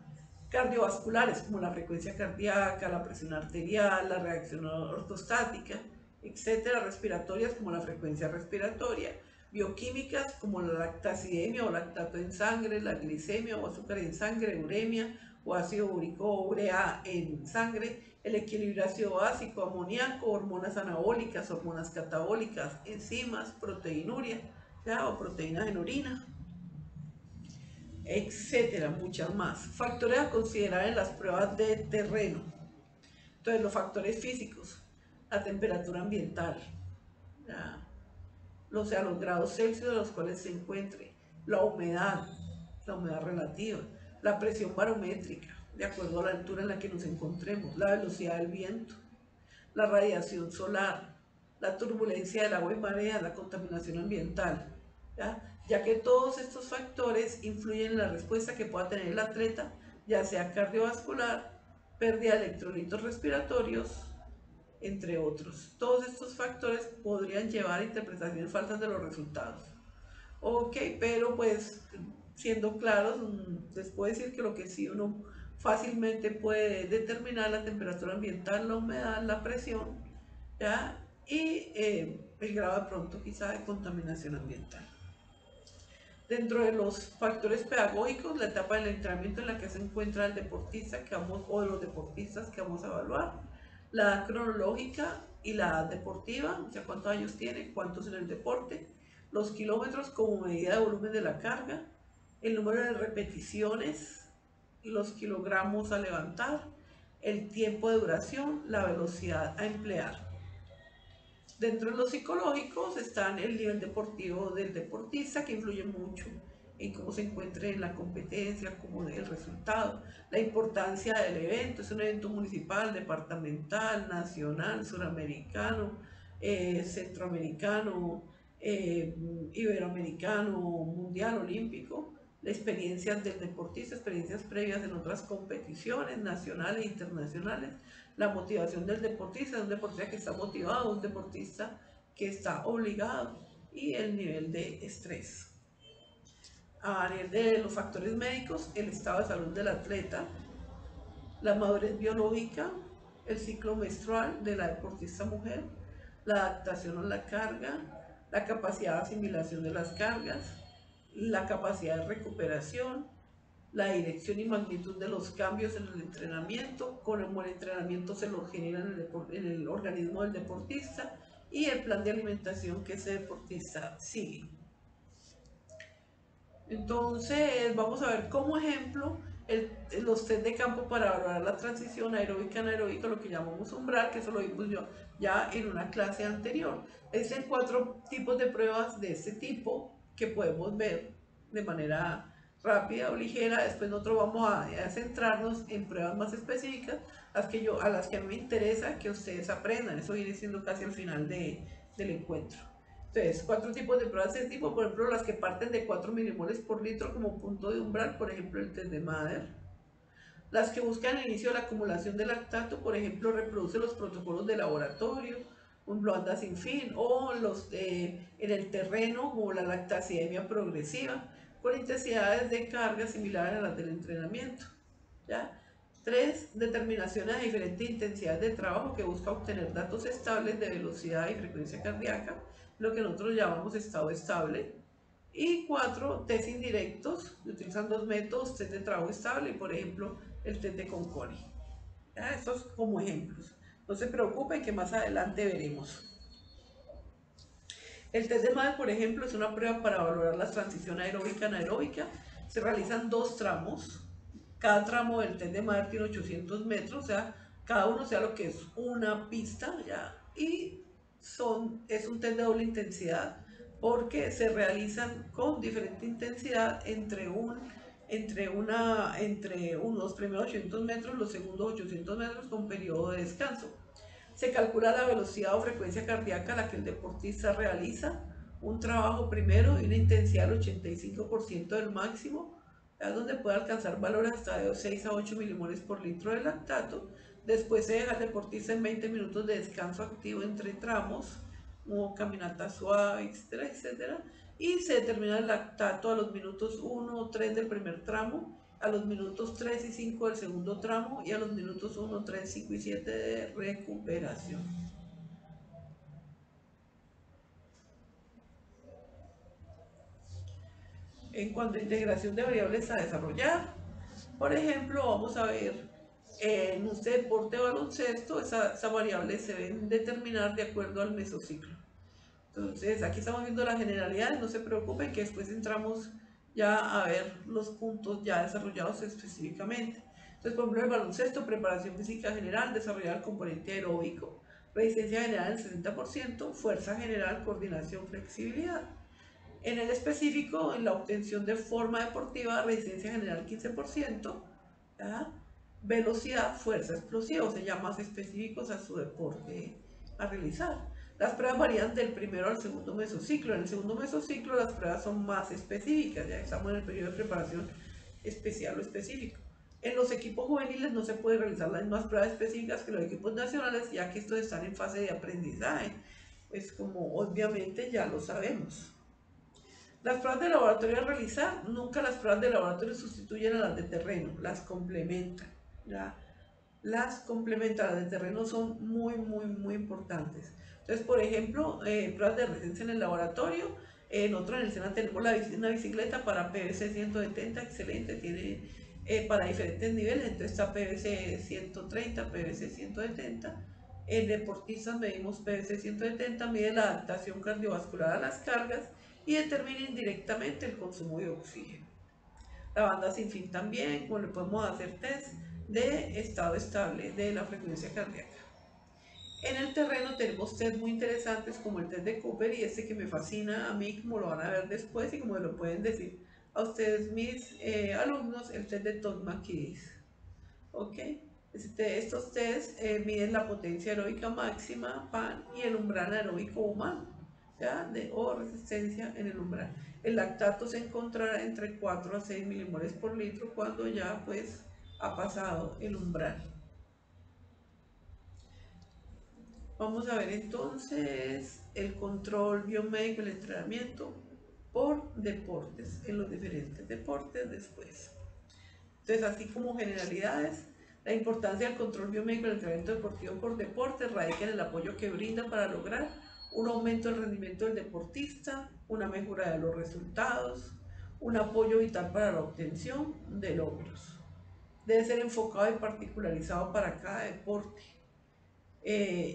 cardiovasculares, como la frecuencia cardíaca, la presión arterial, la reacción ortostática, etcétera, respiratorias, como la frecuencia respiratoria, bioquímicas, como la lactacidemia o lactato en sangre, la glicemia o azúcar en sangre, uremia o ácido úrico o urea en sangre, el equilibrio ácido básico, amoníaco, hormonas anabólicas, hormonas catabólicas, enzimas, proteinuria, o proteínas en orina, etcétera, muchas más. Factores a considerar en las pruebas de terreno. Entonces, los factores físicos, la temperatura ambiental, los grados Celsius a los cuales se encuentre, la humedad relativa, la presión barométrica, de acuerdo a la altura en la que nos encontremos, la velocidad del viento, la radiación solar, la turbulencia del agua y marea, la contaminación ambiental, ya que todos estos factores influyen en la respuesta que pueda tener el atleta, ya sea cardiovascular, pérdida de electrolitos respiratorios, entre otros. Todos estos factores podrían llevar a interpretaciones falsas de los resultados. Ok, pero pues siendo claros, les puedo decir que lo que sí uno fácilmente puede determinar la temperatura ambiental, la humedad, la presión, ¿ya? Y el grado de pronto quizá de contaminación ambiental. Dentro de los factores pedagógicos, la etapa del entrenamiento en la que se encuentra el deportista o los deportistas que vamos a evaluar, la edad cronológica y la edad deportiva, o sea, cuántos años tiene, cuántos en el deporte, los kilómetros como medida de volumen de la carga, el número de repeticiones, los kilogramos a levantar, el tiempo de duración, la velocidad a emplear. Dentro de los psicológicos están el nivel deportivo del deportista, que influye mucho en cómo se encuentre en la competencia, como el resultado, la importancia del evento, es un evento municipal, departamental, nacional, suramericano, centroamericano, iberoamericano, mundial, olímpico, la experiencia del deportista, experiencias previas en otras competiciones nacionales e internacionales, la motivación del deportista, un deportista que está motivado, un deportista que está obligado, y el nivel de estrés. A nivel de los factores médicos, el estado de salud del atleta, la madurez biológica, el ciclo menstrual de la deportista mujer, la adaptación a la carga, la capacidad de asimilación de las cargas, la capacidad de recuperación, la dirección y magnitud de los cambios en el entrenamiento, cómo el entrenamiento se lo genera en el organismo del deportista, y el plan de alimentación que ese deportista sigue. Entonces, vamos a ver como ejemplo los test de campo para valorar la transición aeróbica anaeróbica, lo que llamamos umbral, que eso lo vimos yo ya en una clase anterior. Existen 4 tipos de pruebas de este tipo que podemos ver de manera rápida o ligera. Después nosotros vamos a centrarnos en pruebas más específicas, a las que a mí me interesa que ustedes aprendan. Eso viene siendo casi al final del encuentro. Entonces, 4 tipos de pruebas de este tipo, por ejemplo, las que parten de 4 milimoles por litro como punto de umbral, por ejemplo, el test de Mader. Las que buscan el inicio de la acumulación de lactato, por ejemplo, reproduce los protocolos de laboratorio, un blanda sin fin, o los en el terreno, como la lactacidemia progresiva, con intensidades de carga similares a las del entrenamiento. ¿Ya? 3. Determinaciones de diferentes intensidades de trabajo que busca obtener datos estables de velocidad y frecuencia cardíaca, lo que nosotros llamamos estado estable. Y 4. Test indirectos, utilizan 2 métodos, test de trabajo estable y, por ejemplo, el test de Concori. Estos como ejemplos. No se preocupen que más adelante veremos. El test de MAD, por ejemplo, es una prueba para valorar la transición aeróbica anaeróbica. Se realizan 2 tramos. Cada tramo del test de MAD tiene 800 metros, o sea, cada uno sea lo que es una pista, ¿ya? Y es un test de doble intensidad porque se realizan con diferente intensidad entre unos primeros 800 metros, los segundos 800 metros con periodo de descanso. Se calcula la velocidad o frecuencia cardíaca a la que el deportista realiza un trabajo primero y una intensidad del 85% del máximo, donde puede alcanzar valores hasta de 6 a 8 milimoles por litro de lactato. Después se deja al deportista en 20 minutos de descanso activo entre tramos, como caminata suave, etcétera, etcétera. Y se determina el lactato a los minutos 1 o 3 del primer tramo, a los minutos 3 y 5 del segundo tramo y a los minutos 1, 3, 5 y 7 de recuperación. En cuanto a integración de variables a desarrollar, por ejemplo, vamos a ver en un deporte de baloncesto, esa variable se deben determinar de acuerdo al mesociclo. Entonces, aquí estamos viendo las generalidades, no se preocupen que después entramos ya a ver los puntos ya desarrollados específicamente. Entonces, por ejemplo, el baloncesto, preparación física general, desarrollar el componente aeróbico, resistencia general el 60%, fuerza general, coordinación, flexibilidad. En el específico, en la obtención de forma deportiva, resistencia general 15%, ¿ya? Velocidad, fuerza explosiva, o sea, ya más específicos a su deporte a realizar. Las pruebas varían del primero al segundo mesociclo. En el segundo mesociclo las pruebas son más específicas, ya estamos en el periodo de preparación especial o específico. En los equipos juveniles no se puede realizar las mismas pruebas específicas que los equipos nacionales, ya que estos están en fase de aprendizaje, pues como obviamente ya lo sabemos. Las pruebas de laboratorio a realizar, nunca las pruebas de laboratorio sustituyen a las de terreno, las complementan. ¿Ya? Las complementan, las de terreno son muy, muy, muy importantes. Entonces, por ejemplo, pruebas de resistencia en el laboratorio. Nosotros en el SENA tenemos una bicicleta para PVC 170, excelente, tiene para diferentes niveles, entonces está PVC 130, PVC 170. En deportistas medimos PVC 170, mide la adaptación cardiovascular a las cargas y determina indirectamente el consumo de oxígeno. La banda sin fin también, como le podemos hacer test de estado estable de la frecuencia cardíaca. En el terreno tenemos test muy interesantes como el test de Cooper y este que me fascina a mí, como lo van a ver después y como me lo pueden decir a ustedes mis alumnos, el test de Todd-McKidis. ¿Ok? Estos test miden la potencia aeróbica máxima, PAN, y el umbral aeróbico humano, ¿ya? O resistencia en el umbral. El lactato se encontrará entre 4 a 6 milimoles por litro cuando ya pues ha pasado el umbral. Vamos a ver entonces el control biomédico, el entrenamiento por deportes, en los diferentes deportes después. Entonces, así como generalidades, la importancia del control biomédico del entrenamiento deportivo por deporte radica en el apoyo que brinda para lograr un aumento del rendimiento del deportista, una mejora de los resultados, un apoyo vital para la obtención de logros. Debe ser enfocado y particularizado para cada deporte,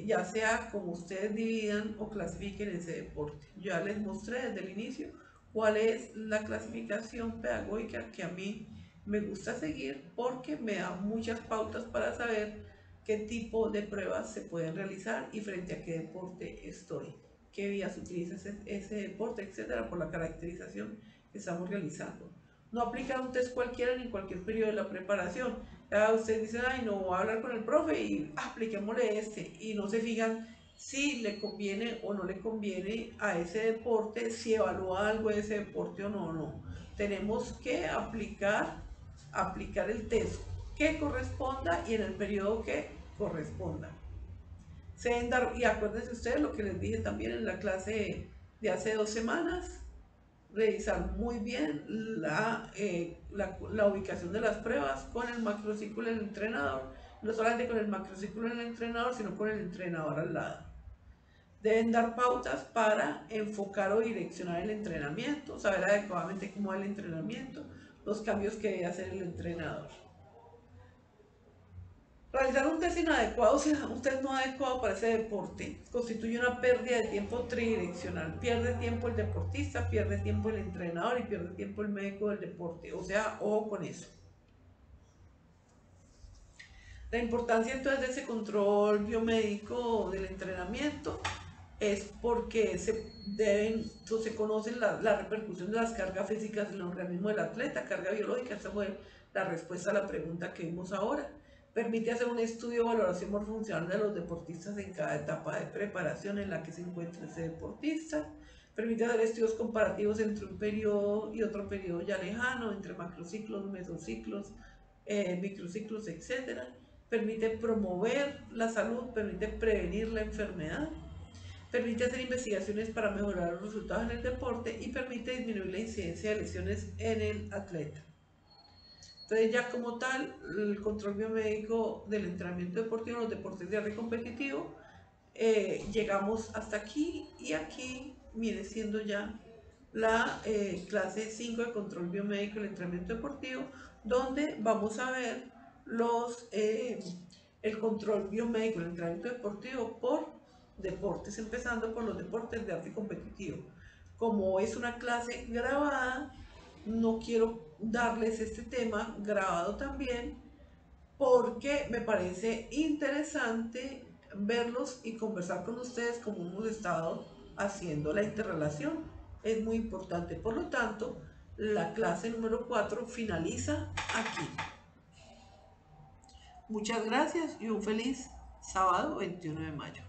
ya sea como ustedes dividan o clasifiquen ese deporte. Ya les mostré desde el inicio cuál es la clasificación pedagógica que a mí me gusta seguir porque me da muchas pautas para saber qué tipo de pruebas se pueden realizar y frente a qué deporte estoy, qué vías utiliza ese deporte, etcétera, por la caracterización que estamos realizando. No aplicar un test cualquiera ni en cualquier periodo de la preparación. Ya ustedes dicen, ay, no, voy a hablar con el profe y apliquémosle este, y no se fijan si le conviene o no le conviene a ese deporte, si evalúa algo de ese deporte o no, no. Tenemos que aplicar el test que corresponda y en el periodo que corresponda. Se deben dar, y acuérdense ustedes lo que les dije también en la clase de hace 2 semanas, revisar muy bien la ubicación de las pruebas con el macrociclo del entrenador, no solamente con el macrociclo del entrenador, sino con el entrenador al lado. Deben dar pautas para enfocar o direccionar el entrenamiento, saber adecuadamente cómo va el entrenamiento, los cambios que debe hacer el entrenador. Realizar un test inadecuado, o sea, un test no adecuado para ese deporte, constituye una pérdida de tiempo tridireccional. Pierde tiempo el deportista, pierde tiempo el entrenador y pierde tiempo el médico del deporte. O sea, ojo con eso. La importancia entonces de ese control biomédico del entrenamiento es porque se conocen la repercusión de las cargas físicas en el organismo del atleta, carga biológica. Esta fue la respuesta a la pregunta que vimos ahora. Permite hacer un estudio de valoración morfofuncional de los deportistas en cada etapa de preparación en la que se encuentra ese deportista. Permite hacer estudios comparativos entre un periodo y otro periodo ya lejano, entre macrociclos, mesociclos, microciclos, etc. Permite promover la salud, permite prevenir la enfermedad, permite hacer investigaciones para mejorar los resultados en el deporte y permite disminuir la incidencia de lesiones en el atleta. Entonces ya como tal, el control biomédico del entrenamiento deportivo en los deportes de alto competitivo, llegamos hasta aquí y aquí viene siendo ya la clase 5 de control biomédico del entrenamiento deportivo, donde vamos a ver el control biomédico del entrenamiento deportivo por deportes, empezando por los deportes de arte competitivo. Como es una clase grabada, no quiero darles este tema grabado también porque me parece interesante verlos y conversar con ustedes como hemos estado haciendo la interrelación. Es muy importante. Por lo tanto, la clase número 4 finaliza aquí. Muchas gracias y un feliz sábado 21 de mayo.